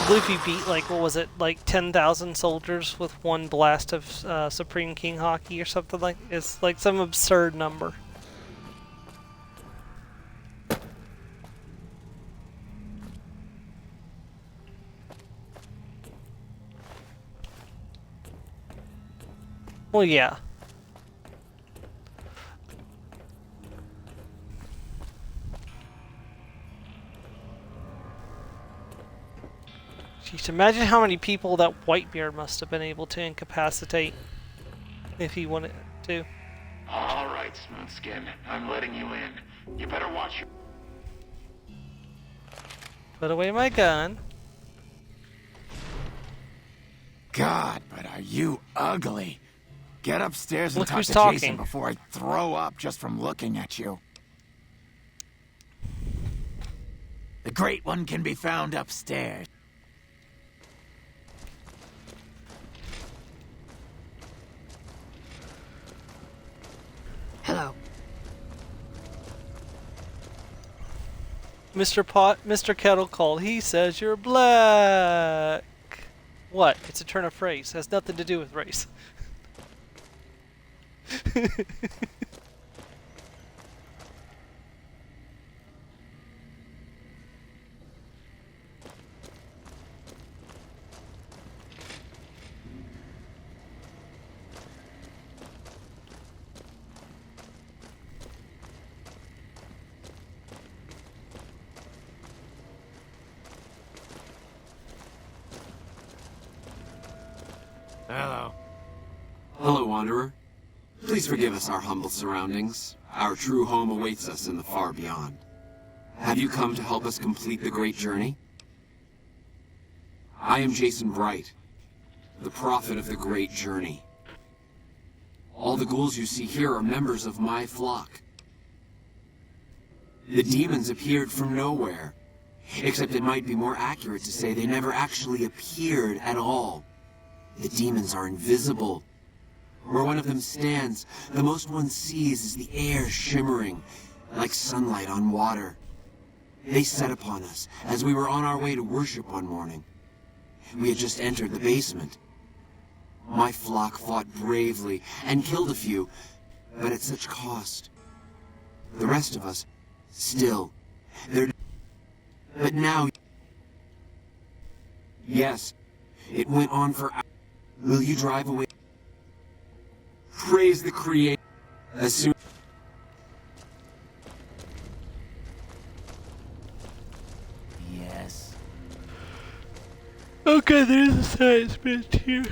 Luffy beat, like, what was it, like 10,000 soldiers with one blast of Supreme King hockey or something like... It's like some absurd number. Well, yeah. Jeez, imagine how many people that Whitebeard must have been able to incapacitate if he wanted to. All right, Smoothskin. I'm letting you in. You better watch your... Put away my gun. God, but are you ugly. Get upstairs and Look talk who's to talking. Jason before I throw up just from looking at you. The Great One can be found upstairs. Hello. Mr. Kettle called. He says you're black. What? It's a turn of phrase. It has nothing to do with race. Hello. Hello, Wanderer. Please forgive us our humble surroundings. Our true home awaits us in the far beyond. Have you come to help us complete the great journey? I am Jason Bright, the prophet of the great journey. All the ghouls you see here are members of my flock. The demons appeared from nowhere, except it might be more accurate to say they never actually appeared at all. The demons are invisible. Where one of them stands, the most one sees is the air shimmering, like sunlight on water. They set upon us as we were on our way to worship one morning. We had just entered the basement. My flock fought bravely and killed a few, but at such cost. The rest of us, still, but now... Yes, it went on for hours. Will you drive away? Praise the Creator as soon... Yes. Okay, there's a science bit here.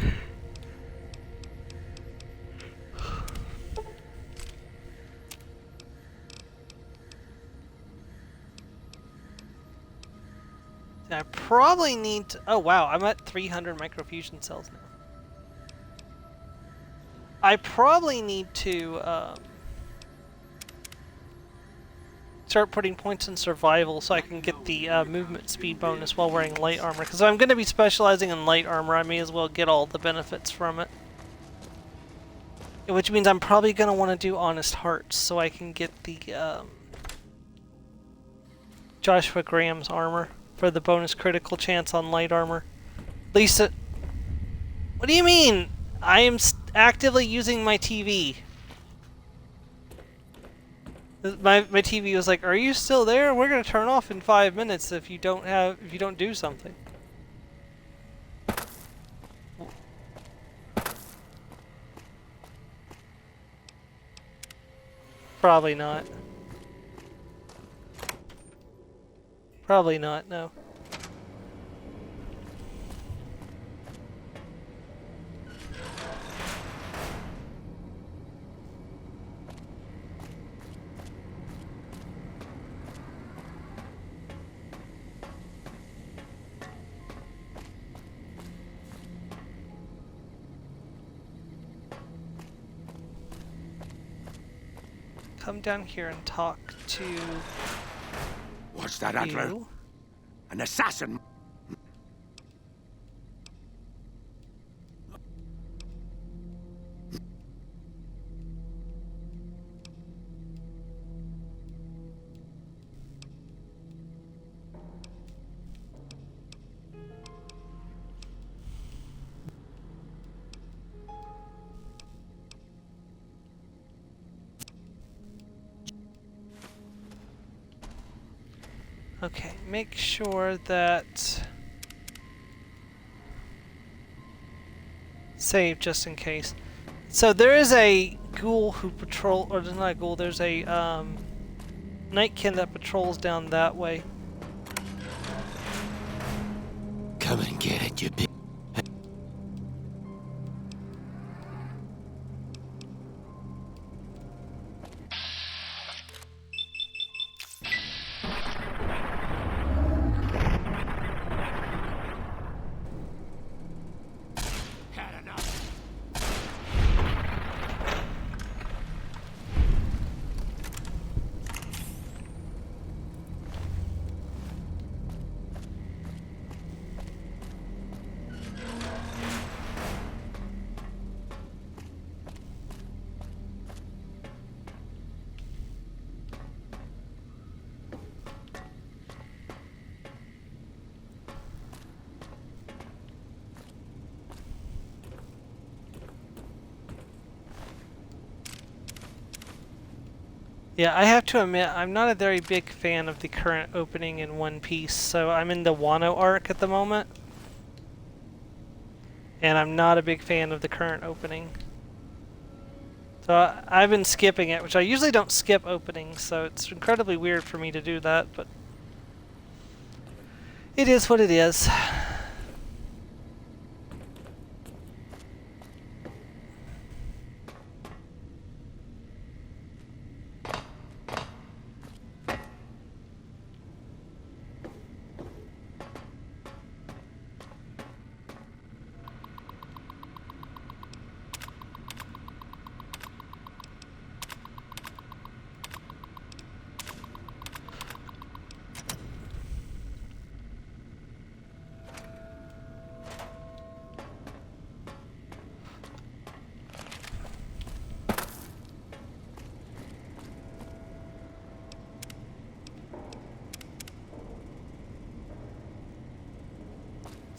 I probably need to... Oh wow, I'm at 300 microfusion cells now. I probably need to start putting points in survival so I can get the movement speed bonus while wearing light armor. Because if I'm going to be specializing in light armor, I may as well get all the benefits from it. Which means I'm probably going to want to do Honest Hearts so I can get the Joshua Graham's armor for the bonus critical chance on light armor. At least What do you mean? I am actively using my TV. My TV was like, "Are you still there? We're gonna turn off in 5 minutes if you don't do something." Probably not. Probably not. No. Come down here and talk to What's that, Antler? you. An assassin? Okay, make sure that... Save just in case. So there is a ghoul who or there's not a ghoul, there's a nightkin that patrols down that way. Come and get it, you bitch. Yeah, I have to admit, I'm not a very big fan of the current opening in One Piece, so I'm in the Wano arc at the moment. And I'm not a big fan of the current opening. So I've been skipping it, which I usually don't skip openings, so it's incredibly weird for me to do that, but it is what it is.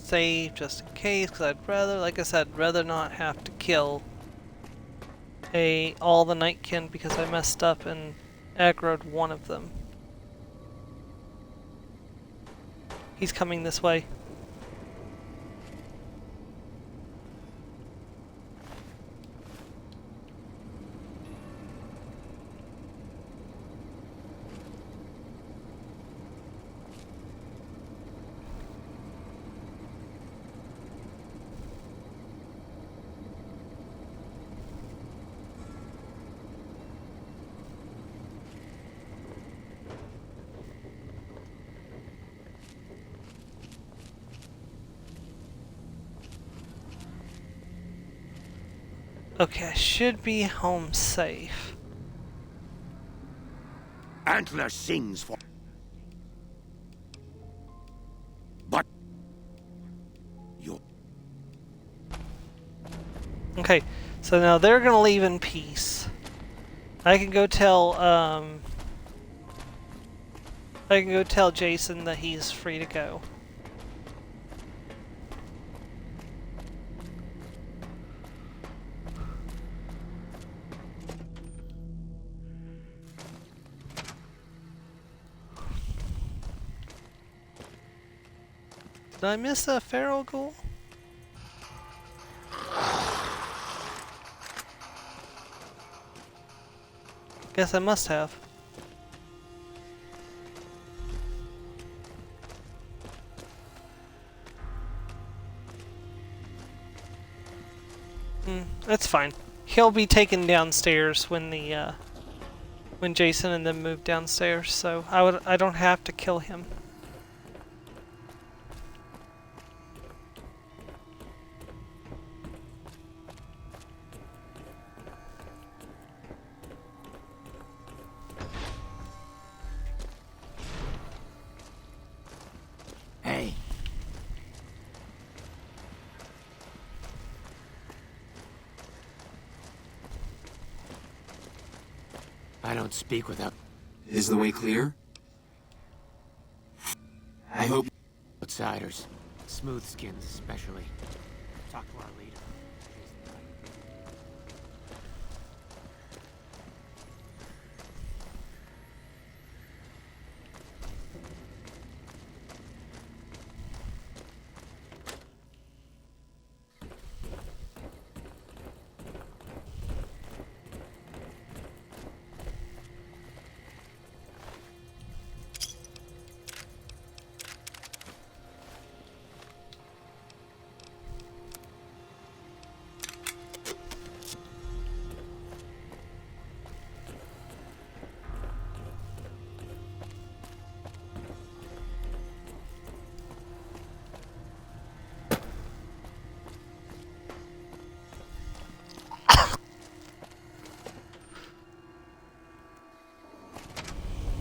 Save just in case, because I'd rather, like I said, rather not have to kill all the Nightkin because I messed up and aggroed one of them. He's coming this way. Okay, I should be home safe. Antler sings for... But... You... Okay, so now they're gonna leave in peace. I can go tell Jason that he's free to go. Did I miss a feral ghoul? Guess I must have. That's fine. He'll be taken downstairs when the when Jason and them move downstairs, so I don't have to kill him. Hey. I don't speak without Is the way clear? I hope. outsiders. Smooth skins, especially. Talk to our leader.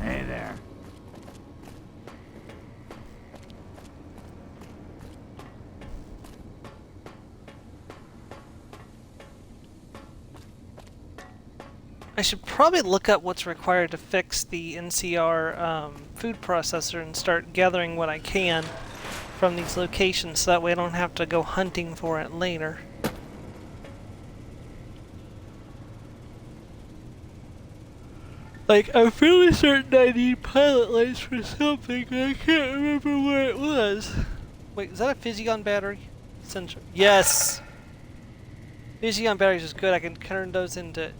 Hey there. I should probably look up what's required to fix the NCR food processor and start gathering what I can from these locations so that way I don't have to go hunting for it later. Like, I'm fairly certain I need pilot lights for something, I can't remember where it was. Wait, is that a Physion battery? Sensor. Yes! Physion batteries is good, I can turn those into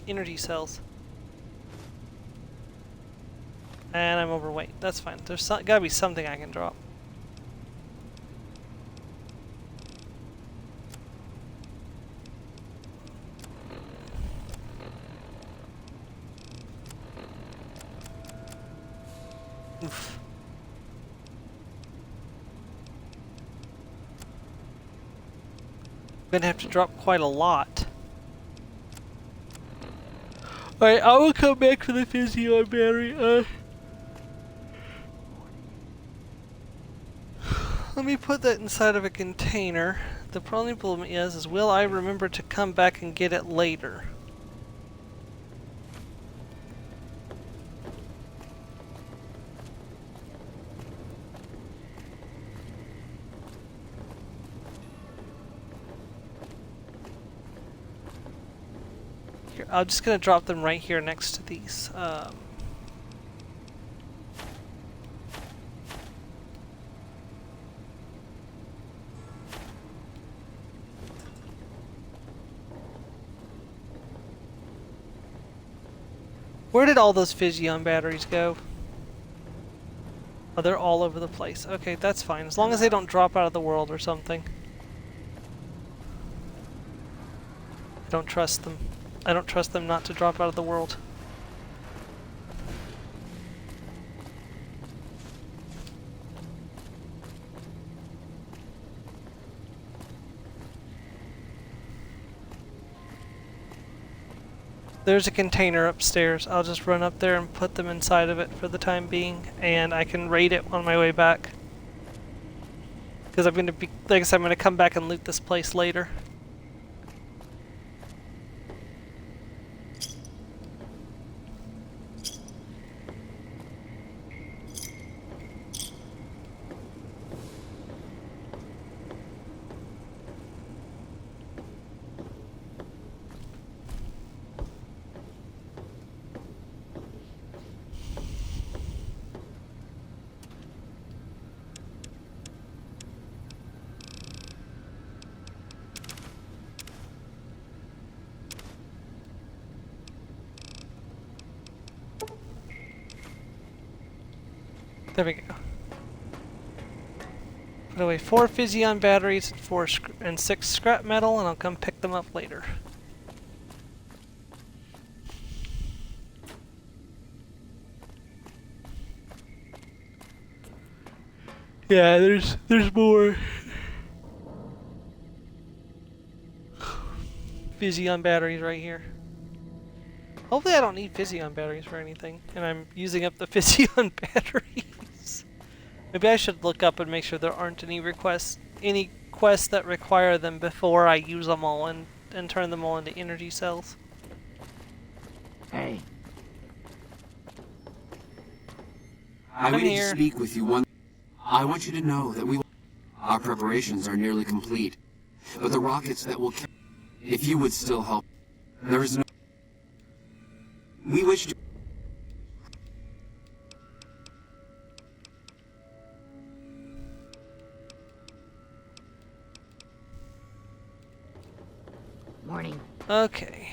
energy cells. And I'm overweight, that's fine. There's gotta be something I can drop. Oof. I'm gonna have to drop quite a lot. Alright, I will come back for the Physion battery. Let me put that inside of a container. The problem is will I remember to come back and get it later? Here, I'm just gonna drop them right here next to these. Where did all those Physion batteries go? Oh, they're all over the place. Okay, that's fine. As long as they don't drop out of the world or something. I don't trust them. I don't trust them not to drop out of the world. There's a container upstairs. I'll just run up there and put them inside of it for the time being, and I can raid it on my way back. Because I'm going to be, like I said, I'm going to come back and loot this place later. There we go. Put away 4 Physion batteries and 6 scrap metal, and I'll come pick them up later. Yeah, there's more Physion batteries right here. Hopefully I don't need Physion batteries for anything, and I'm using up the Physion batteries. Maybe I should look up and make sure there aren't any quests that require them before I use them all and turn them all into energy cells. Hey. I waited to speak with you one. I want you to know that our preparations are nearly complete. But the rockets that will if you would still help, there is no. We wish to. Morning. Okay.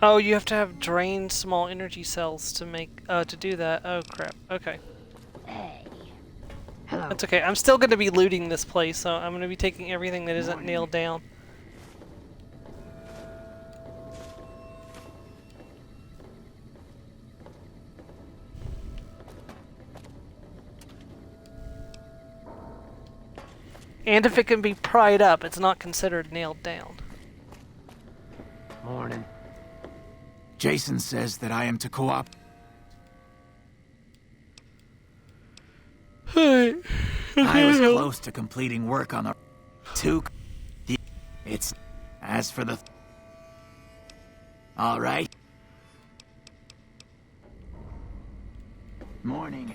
Oh, you have to have drained small energy cells to make to do that. Oh crap. Okay. Hey. Hello. That's okay. I'm still going to be looting this place, so I'm going to be taking everything that isn't nailed down. And if it can be pried up, it's not considered nailed down. Morning. Jason says that I am to co-op. I was close to completing work on the It's as for the. All right. Morning.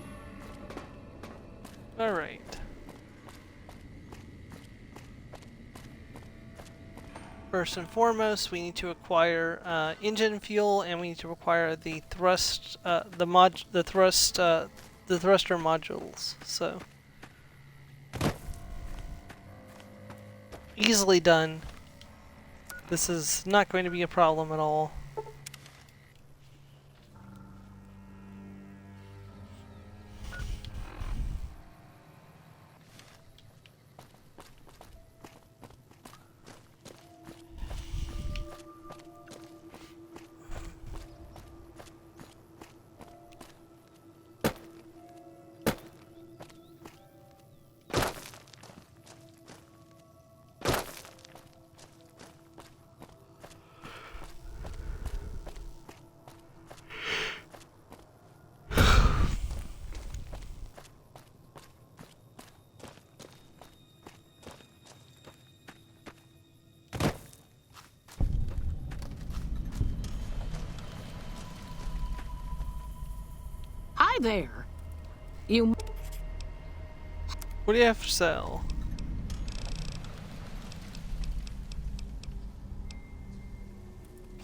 All right. First and foremost, we need to acquire engine fuel, and we need to acquire the thruster modules. So easily done. This is not going to be a problem at all. Hi there. You. What do you have to sell?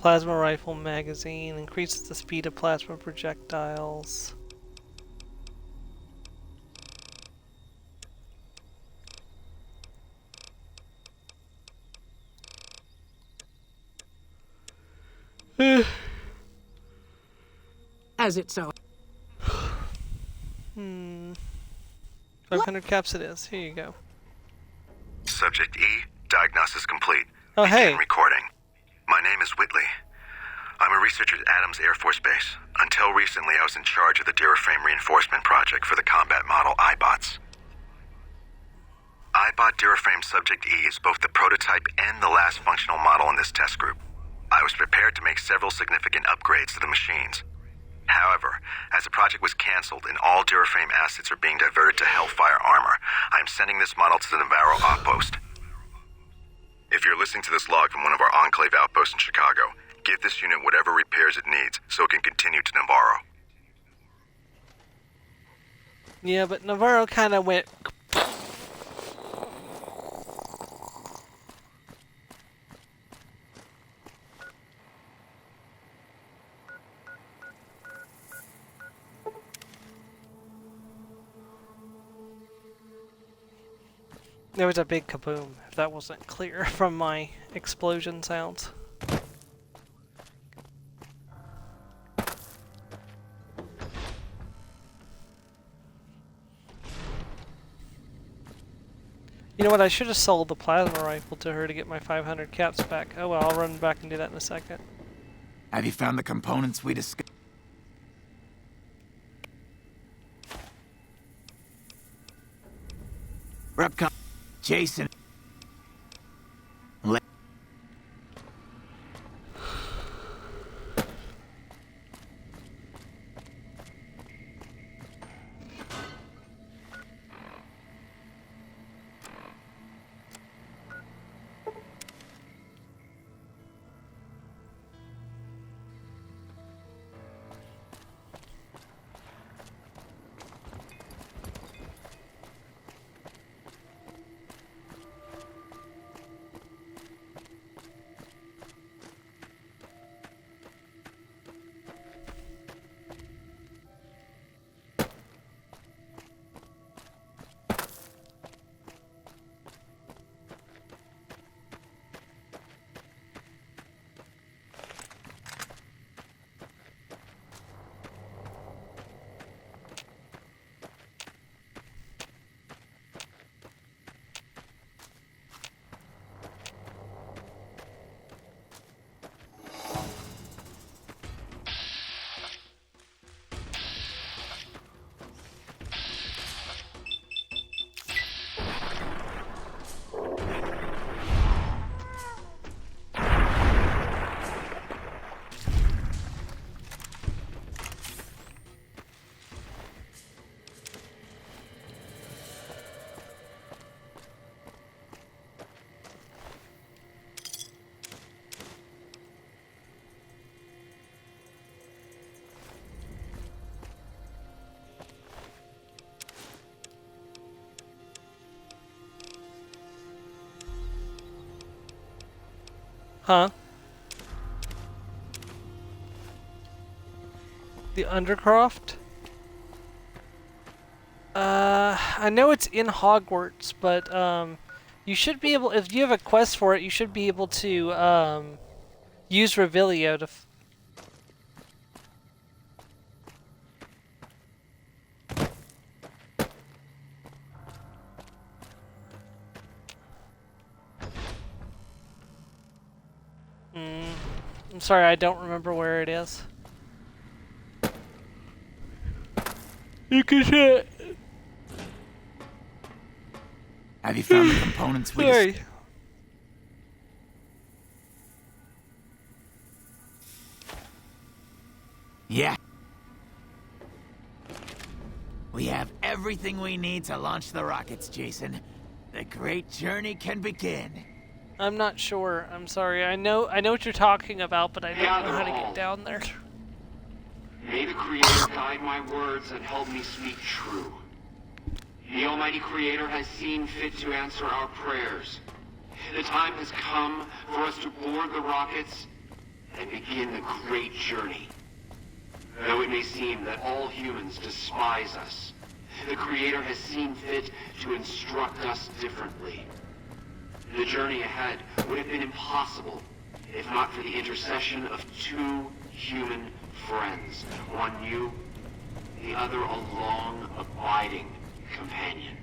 Plasma rifle magazine increases the speed of plasma projectiles. As it so. 500 caps it is. Here you go. Subject E, diagnosis complete. Oh, hey. Recording. My name is Whitley. I'm a researcher at Adams Air Force Base. Until recently, I was in charge of the Duraframe reinforcement project for the combat model iBots. iBot Duraframe Subject E is both the prototype and the last functional model in this test group. I was prepared to make several significant upgrades to the machines. However, as the project was canceled and all Duraframe assets are being diverted to Hellfire armor, I am sending this model to the Navarro outpost. If you're listening to this log from one of our Enclave outposts in Chicago, give this unit whatever repairs it needs so it can continue to Navarro. Yeah, but Navarro kind of went... There was a big kaboom, if that wasn't clear from my explosion sounds. You know what, I should have sold the plasma rifle to her to get my 500 caps back. Oh well, I'll run back and do that in a second. Have you found the components we discussed? Repcon, Jason. Huh? The Undercroft? I know it's in Hogwarts, but, you should be able, if you have a quest for it, you should be able to, use Revelio to... I'm sorry, I don't remember where it is. You can hit. Have you found the components we Sorry. Yeah. We have everything we need to launch the rockets, Jason. The great journey can begin. I'm not sure. I'm sorry. I know what you're talking about, but I don't know how to get down there. May the Creator guide my words and help me speak true. The Almighty Creator has seen fit to answer our prayers. The time has come for us to board the rockets and begin the great journey. Though it may seem that all humans despise us, the Creator has seen fit to instruct us differently. The journey ahead would have been impossible if not for the intercession of two human friends. One new, the other a long, abiding companion.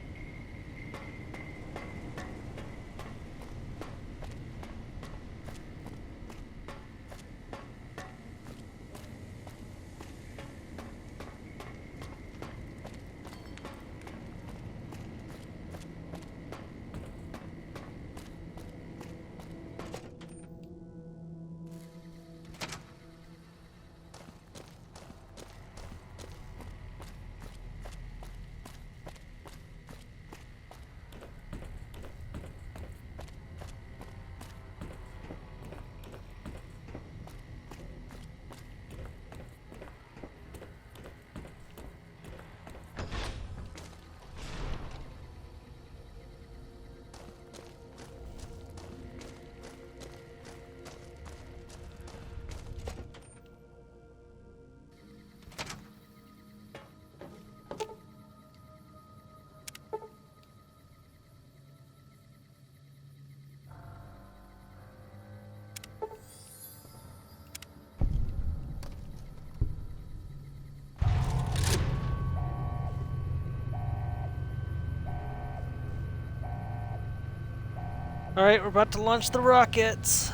Alright, we're about to launch the rockets.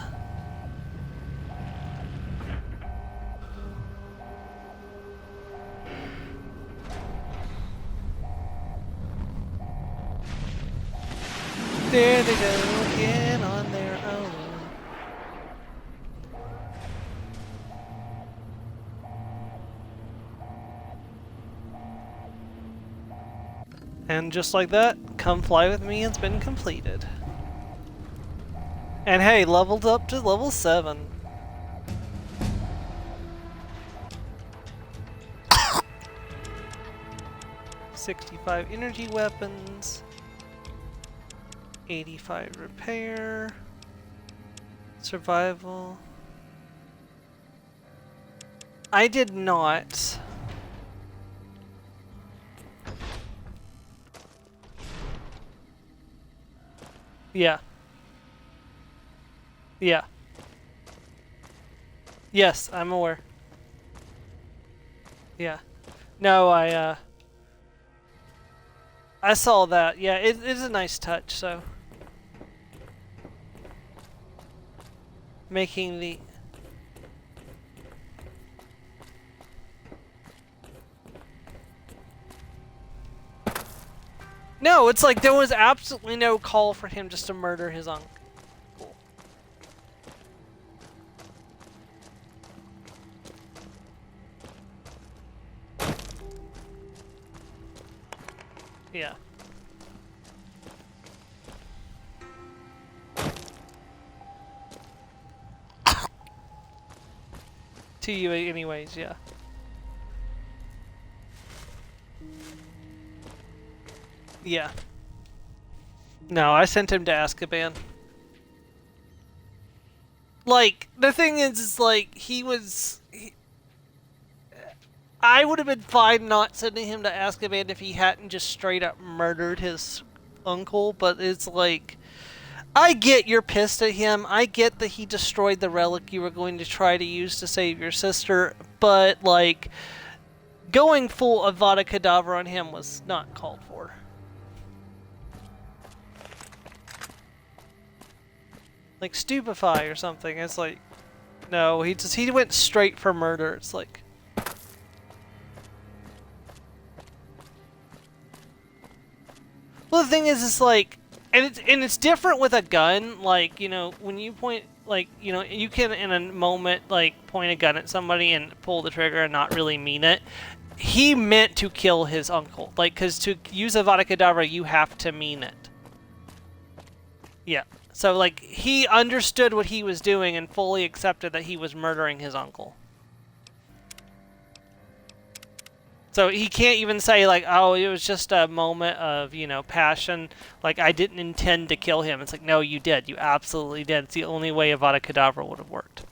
There they go again on their own. And just like that, Come Fly With Me has been completed. And hey, leveled up to level 7. $65 energy weapons. 85 repair. Survival. I did not. Yeah. Yeah. Yes, I'm aware. Yeah. No, I saw that. Yeah, it is a nice touch, so. Making the... No, it's like there was absolutely no call for him just to murder his uncle. Yeah. To you anyways, yeah. Yeah. No, I sent him to Azkaban. Like, the thing is like, I would have been fine not sending him to Azkaban if he hadn't just straight up murdered his uncle, but it's like, I get you're pissed at him. I get that he destroyed the relic you were going to try to use to save your sister, but, like, going full Avada Kedavra on him was not called for. Like, stupefy or something. It's like, no, he went straight for murder. It's like... Well, the thing is, it's like... And it's different with a gun, like, you know, when you point, like, you know, you can in a moment, like, point a gun at somebody and pull the trigger and not really mean it. He meant to kill his uncle. Like, because to use Avada Kedavra, you have to mean it. Yeah. So, like, he understood what he was doing and fully accepted that he was murdering his uncle. So he can't even say, like, oh, it was just a moment of, you know, passion. Like, I didn't intend to kill him. It's like, no, you did. You absolutely did. It's the only way Avada Kedavra would have worked.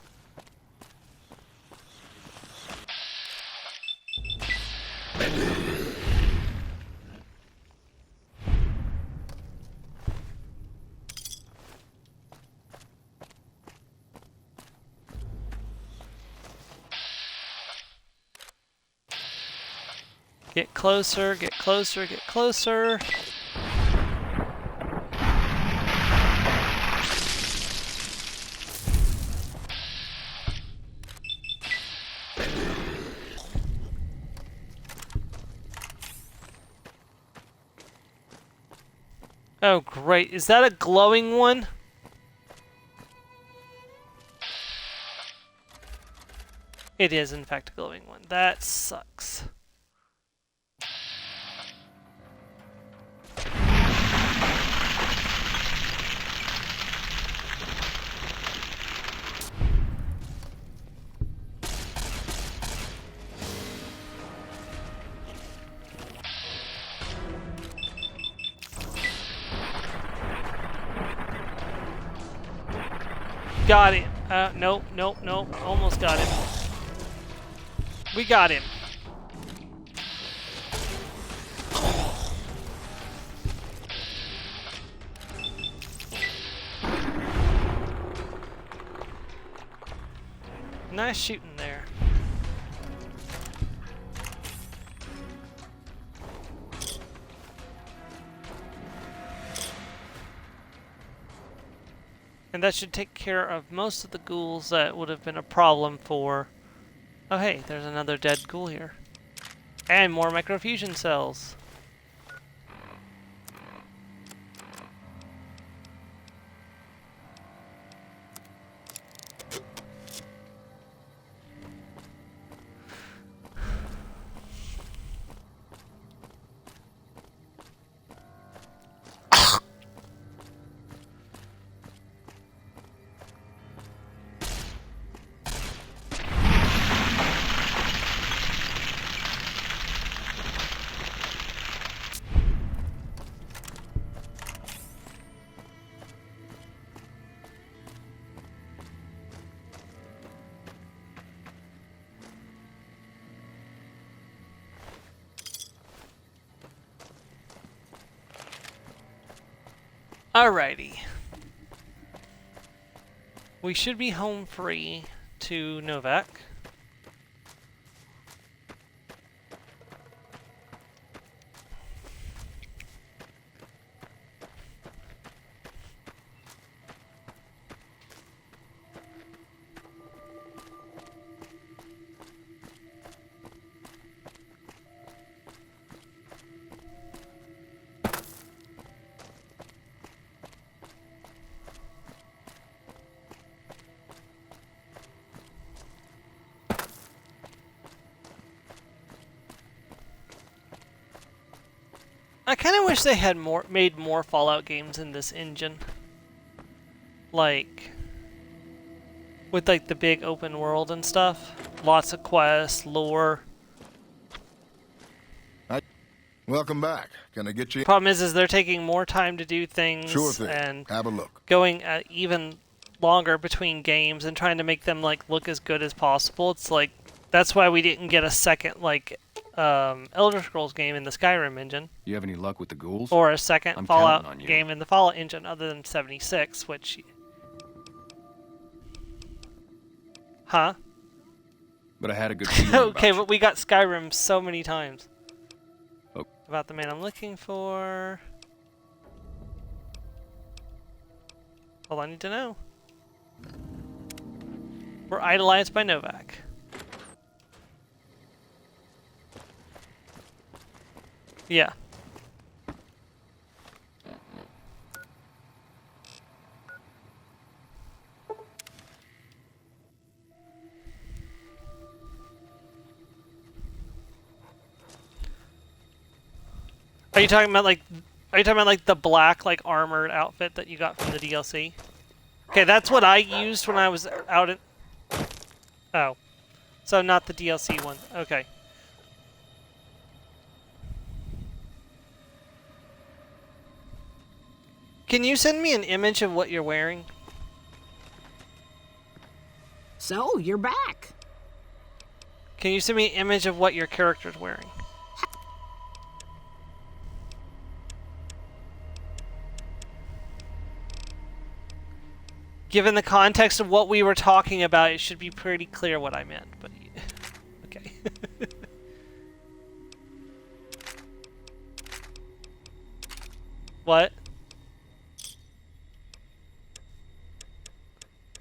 Get closer, get closer, get closer. Oh, great. Is that a glowing one? It is, in fact, a glowing one. That sucks. Got him. Nope, nope, nope. Almost got him. We got him. Nice shooting there. And that should take care of most of the ghouls that would have been a problem for... Oh hey, there's another dead ghoul here. And more microfusion cells. Alrighty. We should be home free to Novac. I kind of wish they had made more Fallout games in this engine. Like, with like the big open world and stuff. Lots of quests, lore. Welcome back. Can I get you? Problem is they're taking more time to do things. Sure thing. And have a look. Going even longer between games and trying to make them like look as good as possible. It's like that's why we didn't get a second like Elder Scrolls game in the Skyrim engine. You have any luck with the ghouls? Or a second I'm Fallout game in the Fallout engine other than 76, which... Huh? But I had a good feeling okay, about but we got Skyrim so many times. Oh. About the man I'm looking for... All I need to know. We're idolized by Novac. Yeah. Are you talking about like the black like armored outfit that you got from the DLC? Okay, that's what I used when I was out at... Oh. So not the DLC one. Okay. Can you send me an image of what you're wearing? So, you're back. Can you send me an image of what your character's wearing? Given the context of what we were talking about, it should be pretty clear what I meant, but... Okay. What?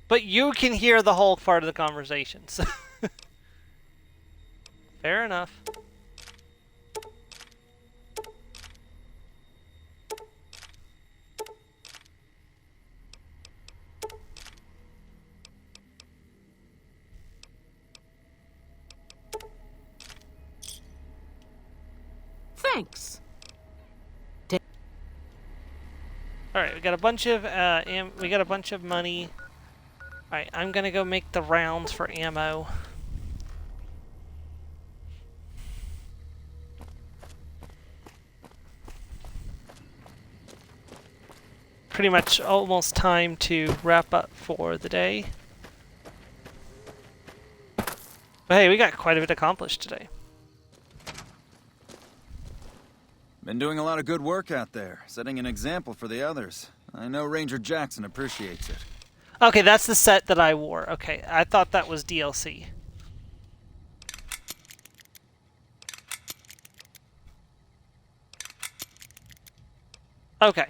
But you can hear the whole part of the conversation, so... Fair enough. Thanks. All right, we got a bunch of money. All right, I'm gonna go make the rounds for ammo. Pretty much almost time to wrap up for the day. But hey, we got quite a bit accomplished today. Been doing a lot of good work out there, setting an example for the others. I know Ranger Jackson appreciates it. Okay, that's the set that I wore. Okay, I thought that was DLC. Okay.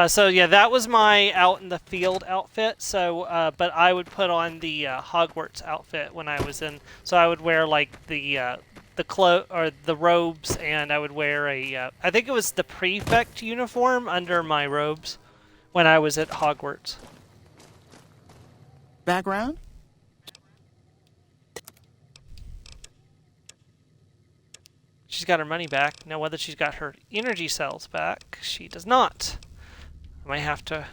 So yeah, that was my out in the field outfit. So, but I would put on the Hogwarts outfit when I was in. So I would wear like the or the robes, and I would wear a I think it was the prefect uniform under my robes when I was at Hogwarts. Background? She's got her money back. Now whether she's got her energy cells back, she does not. I might have to...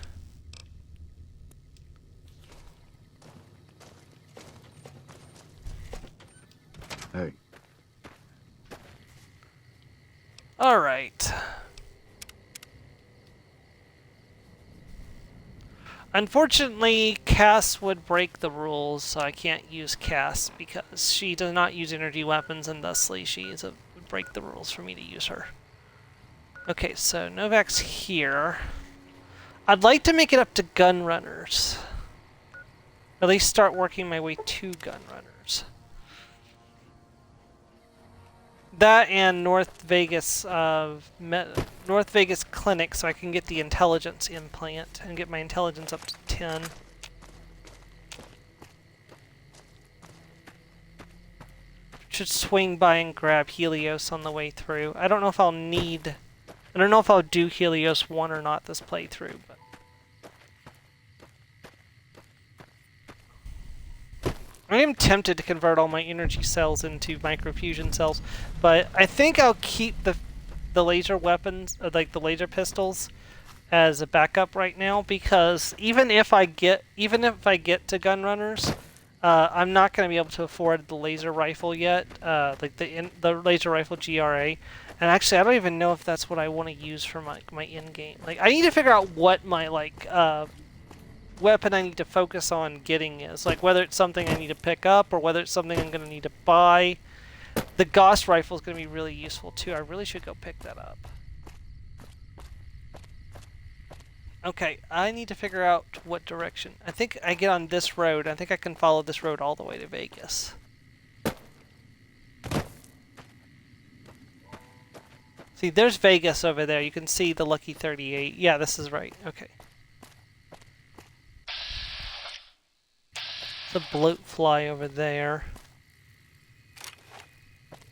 Hey. Alright. Unfortunately, Cass would break the rules, so I can't use Cass because she does not use energy weapons, and thusly she would break the rules for me to use her. Okay, so Novac's here. I'd like to make it up to gun runners. At least start working my way to gun runners. That and North Vegas Clinic, so I can get the intelligence implant and get my intelligence up to 10. Should swing by and grab Helios on the way through. I don't know if I'll do Helios 1 or not this playthrough, but I am tempted to convert all my energy cells into microfusion cells, but I think I'll keep the laser weapons, like the laser pistols, as a backup right now, because even if I get to gun runners, I'm not going to be able to afford the laser rifle yet, like the laser rifle GRA. And actually, I don't even know if that's what I want to use for my end game. Like, I need to figure out what my weapon I need to focus on getting is. Like, whether it's something I need to pick up or whether it's something I'm going to need to buy. The Gauss rifle is going to be really useful too. I really should go pick that up. Okay, I need to figure out what direction. I think I get on this road. I think I can follow this road all the way to Vegas. See, there's Vegas over there. You can see the Lucky 38. Yeah, this is right. Okay. The bloatfly over there.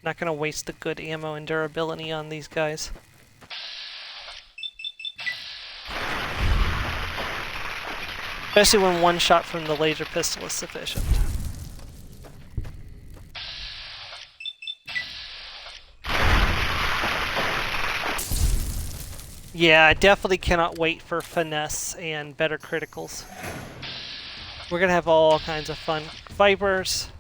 Not gonna waste the good ammo and durability on these guys. Especially when one shot from the laser pistol is sufficient. Yeah, I definitely cannot wait for finesse and better criticals. We're gonna have all kinds of fun. Vipers.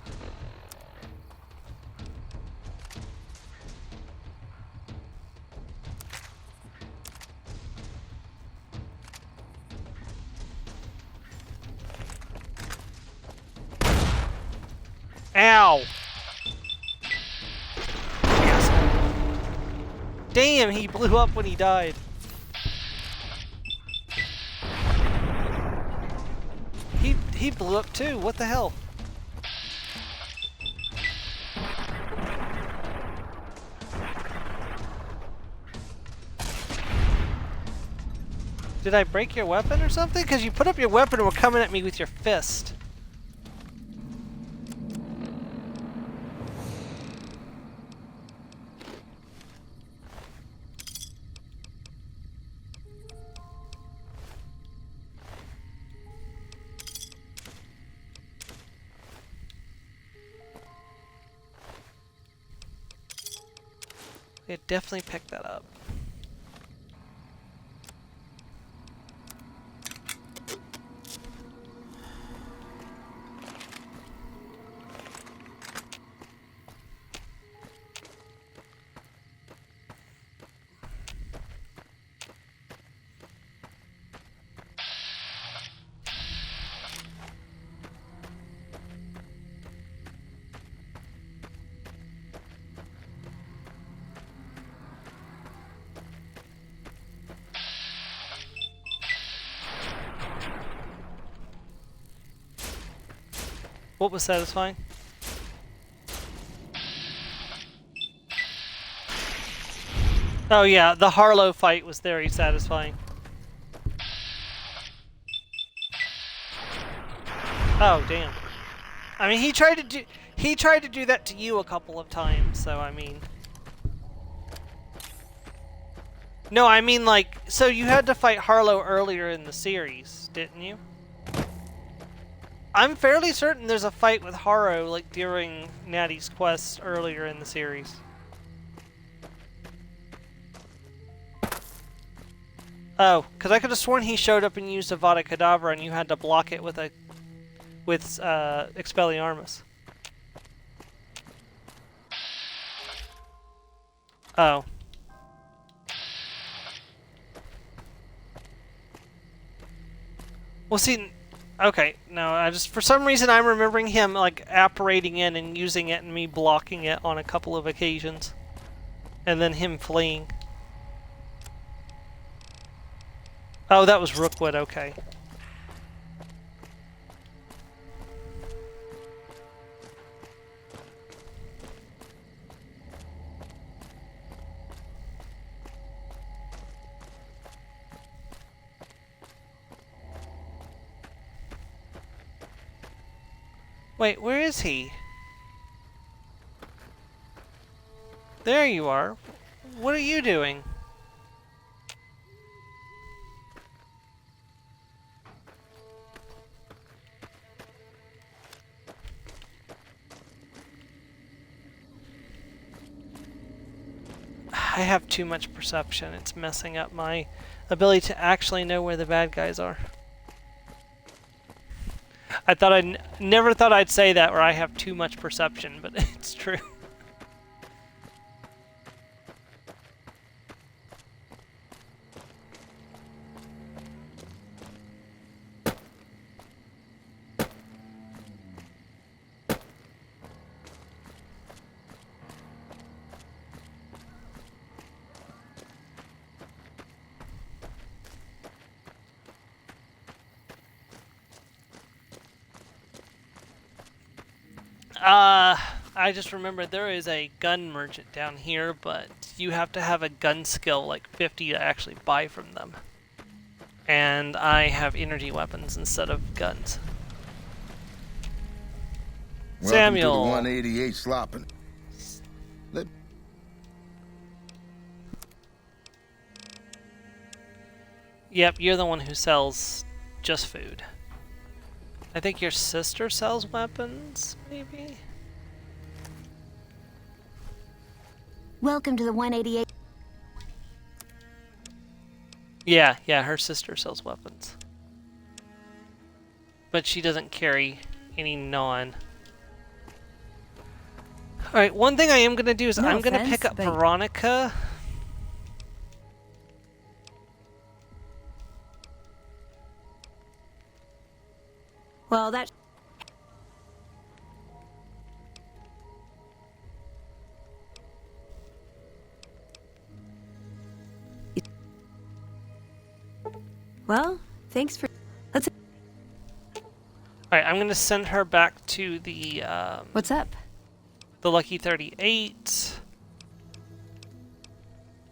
Ow! Damn, he blew up when he died. He blew up too. What the hell? Did I break your weapon or something? Because you put up your weapon and were coming at me with your fist. It definitely picked that up. What was satisfying? Oh yeah, the Harlow fight was very satisfying. Oh, damn. I mean, he tried to do that to you a couple of times, so I mean. No, I mean like, so you had to fight Harlow earlier in the series, didn't you? I'm fairly certain there's a fight with Harrow like during Natty's quest earlier in the series. Oh, because I could have sworn he showed up and used Avada Kedavra and you had to block it with Expelliarmus. Oh. Well, see, okay, no, I just, for some reason I'm remembering him, like, apparating in and using it and me blocking it on a couple of occasions. And then him fleeing. Oh, that was Rookwood, okay. Wait, where is he? There you are. What are you doing? I have too much perception. It's messing up my ability to actually know where the bad guys are. I thought never thought I'd say that, where I have too much perception, but it's true. I just remembered there is a gun merchant down here, but you have to have a gun skill like 50 to actually buy from them. And I have energy weapons instead of guns. Welcome Samuel. to the 188 slopping. Yep, you're the one who sells just food. I think your sister sells weapons, maybe? Welcome to the 188. Yeah, her sister sells weapons. But she doesn't carry any non. Alright, one thing I am going to do is I'm going to pick up Veronica. Well, that... Well, thanks for... Let's... Alright, I'm going to send her back to the... What's up? The Lucky 38.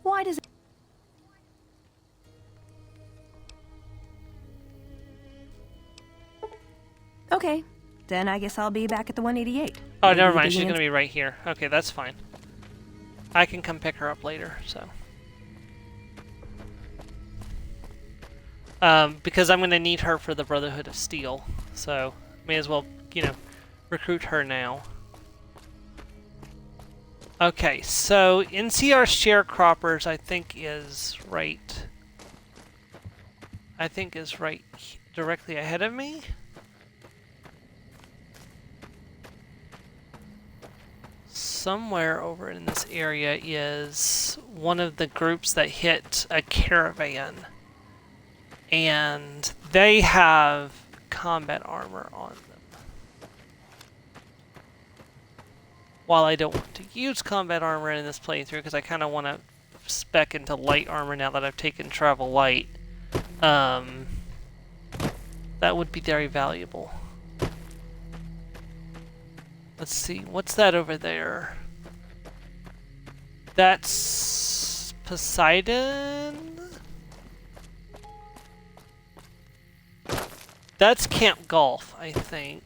Why does it... Okay, then I guess I'll be back at the 188. Oh, never mind. She's going to be right here. Okay, that's fine. I can come pick her up later, so... because I'm going to need her for the Brotherhood of Steel, so may as well, you know, recruit her now. Okay, so NCR Sharecroppers, I think is right directly ahead of me. Somewhere over in this area is one of the groups that hit a caravan. And they have combat armor on them. While I don't want to use combat armor in this playthrough, because I kind of want to spec into light armor now that I've taken Travel Light, that would be very valuable. Let's see, what's that over there? That's Poseidon? That's Camp Golf, I think.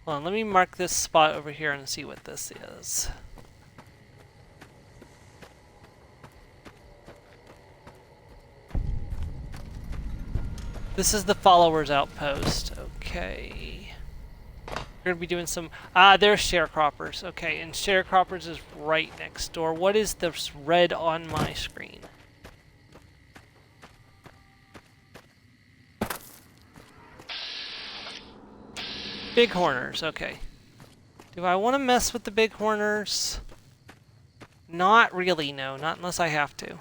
Hold on, let me mark this spot over here and see what this is. This is the followers outpost. Okay. We're gonna be doing some... there's sharecroppers. Okay, and sharecroppers is right next door. What is this red on my screen? Bighorners, okay. Do I want to mess with the bighorners? Not really, no. Not unless I have to.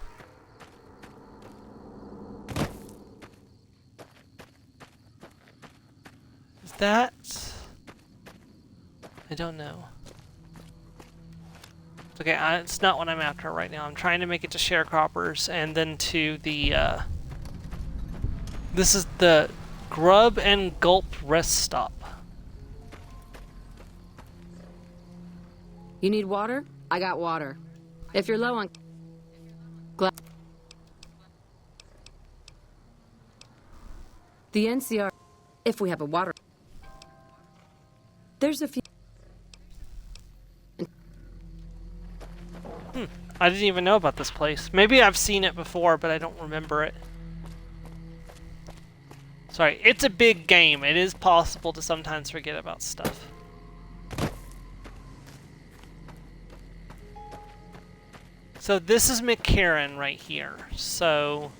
Is that... I don't know. Okay, it's not what I'm after right now. I'm trying to make it to sharecroppers and then to the... This is the Grub and Gulp rest stop. You need water? I got water. If you're low on... The NCR... If we have a water... There's a few... I didn't even know about this place. Maybe I've seen it before, but I don't remember it. Sorry, it's a big game. It is possible to sometimes forget about stuff. So this is McCarran right here. So,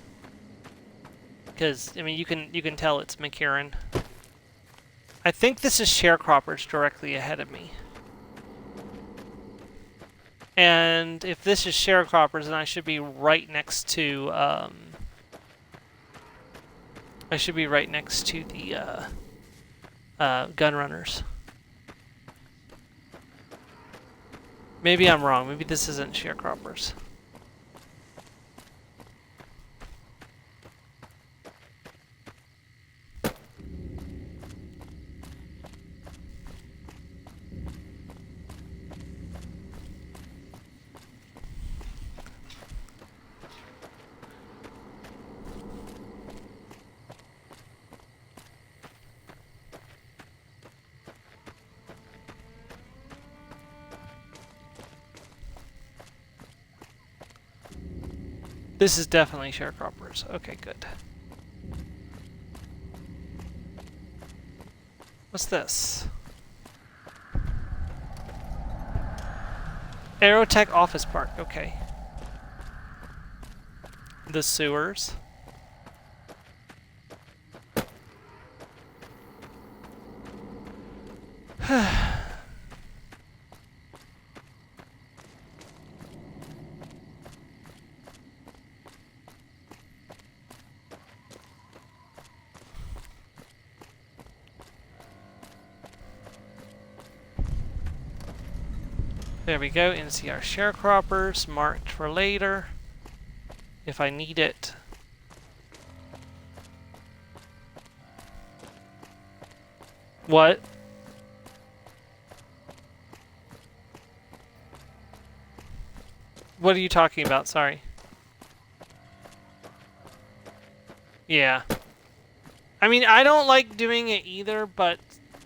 because I mean, you can tell it's McCarran. I think this is sharecroppers directly ahead of me. And if this is sharecroppers, then I should be right next to the gun runners. Maybe I'm wrong. Maybe this isn't sharecroppers. This is definitely sharecroppers. Okay, good. What's this? Aerotech Office Park. Okay. The sewers. There we go, NCR sharecroppers, marked for later, if I need it. What? What are you talking about? Sorry. Yeah. I mean, I don't like doing it either, but,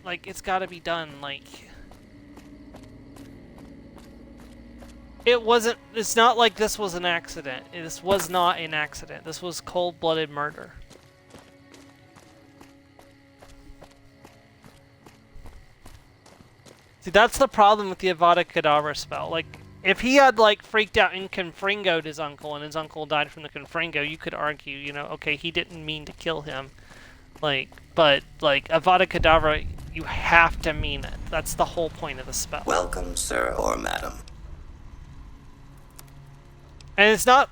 like, it's gotta be done, like... It's not like this was an accident. This was not an accident. This was cold-blooded murder. See, that's the problem with the Avada Kedavra spell. Like, if he had, like, freaked out and confringoed his uncle, and his uncle died from the confringo, you could argue, you know, okay, he didn't mean to kill him. Like, but, like, Avada Kedavra, you have to mean it. That's the whole point of the spell. Welcome, sir or madam. And it's not...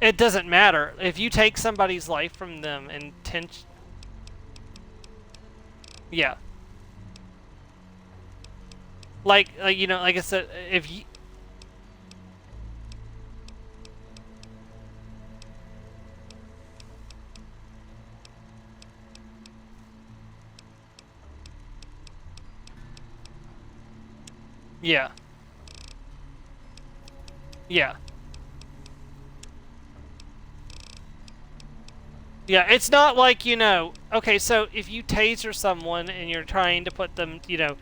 It doesn't matter. If you take somebody's life from them yeah. Like, you know, like I said, if you... Yeah. Yeah. Yeah, it's not like, you know, okay, so if you taser someone and you're trying to put them, you know,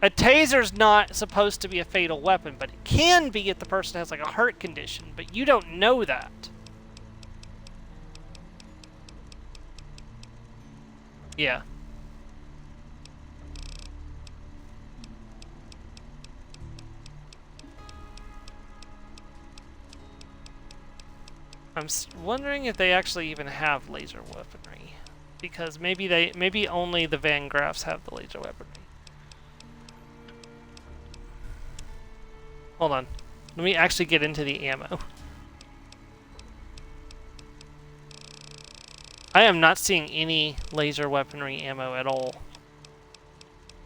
a taser's not supposed to be a fatal weapon, but it can be if the person has like a heart condition, but you don't know that. Yeah. I'm wondering if they actually even have laser weaponry, because maybe only the Van Graffs have the laser weaponry. Hold on, let me actually get into the ammo. I am not seeing any laser weaponry ammo at all.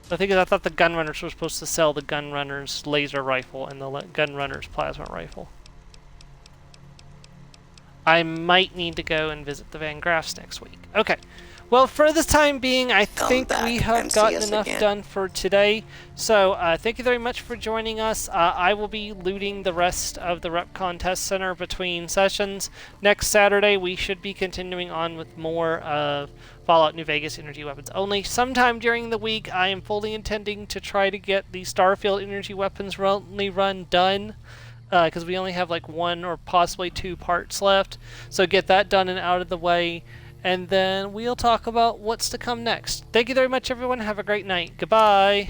I thought the Gunrunners were supposed to sell the Gunrunners laser rifle and the Gunrunners plasma rifle. I might need to go and visit the Van Graffs next week. Okay. Well, for the time being, I think we have gotten enough done for today. So, thank you very much for joining us. I will be looting the rest of the Rep Contest Center between sessions. Next Saturday, we should be continuing on with more of Fallout New Vegas Energy Weapons Only. Sometime during the week, I am fully intending to try to get the Starfield Energy Weapons Only run done. Because we only have like 1 or possibly 2 parts left. So get that done and out of the way. And then we'll talk about what's to come next. Thank you very much, everyone. Have a great night. Goodbye.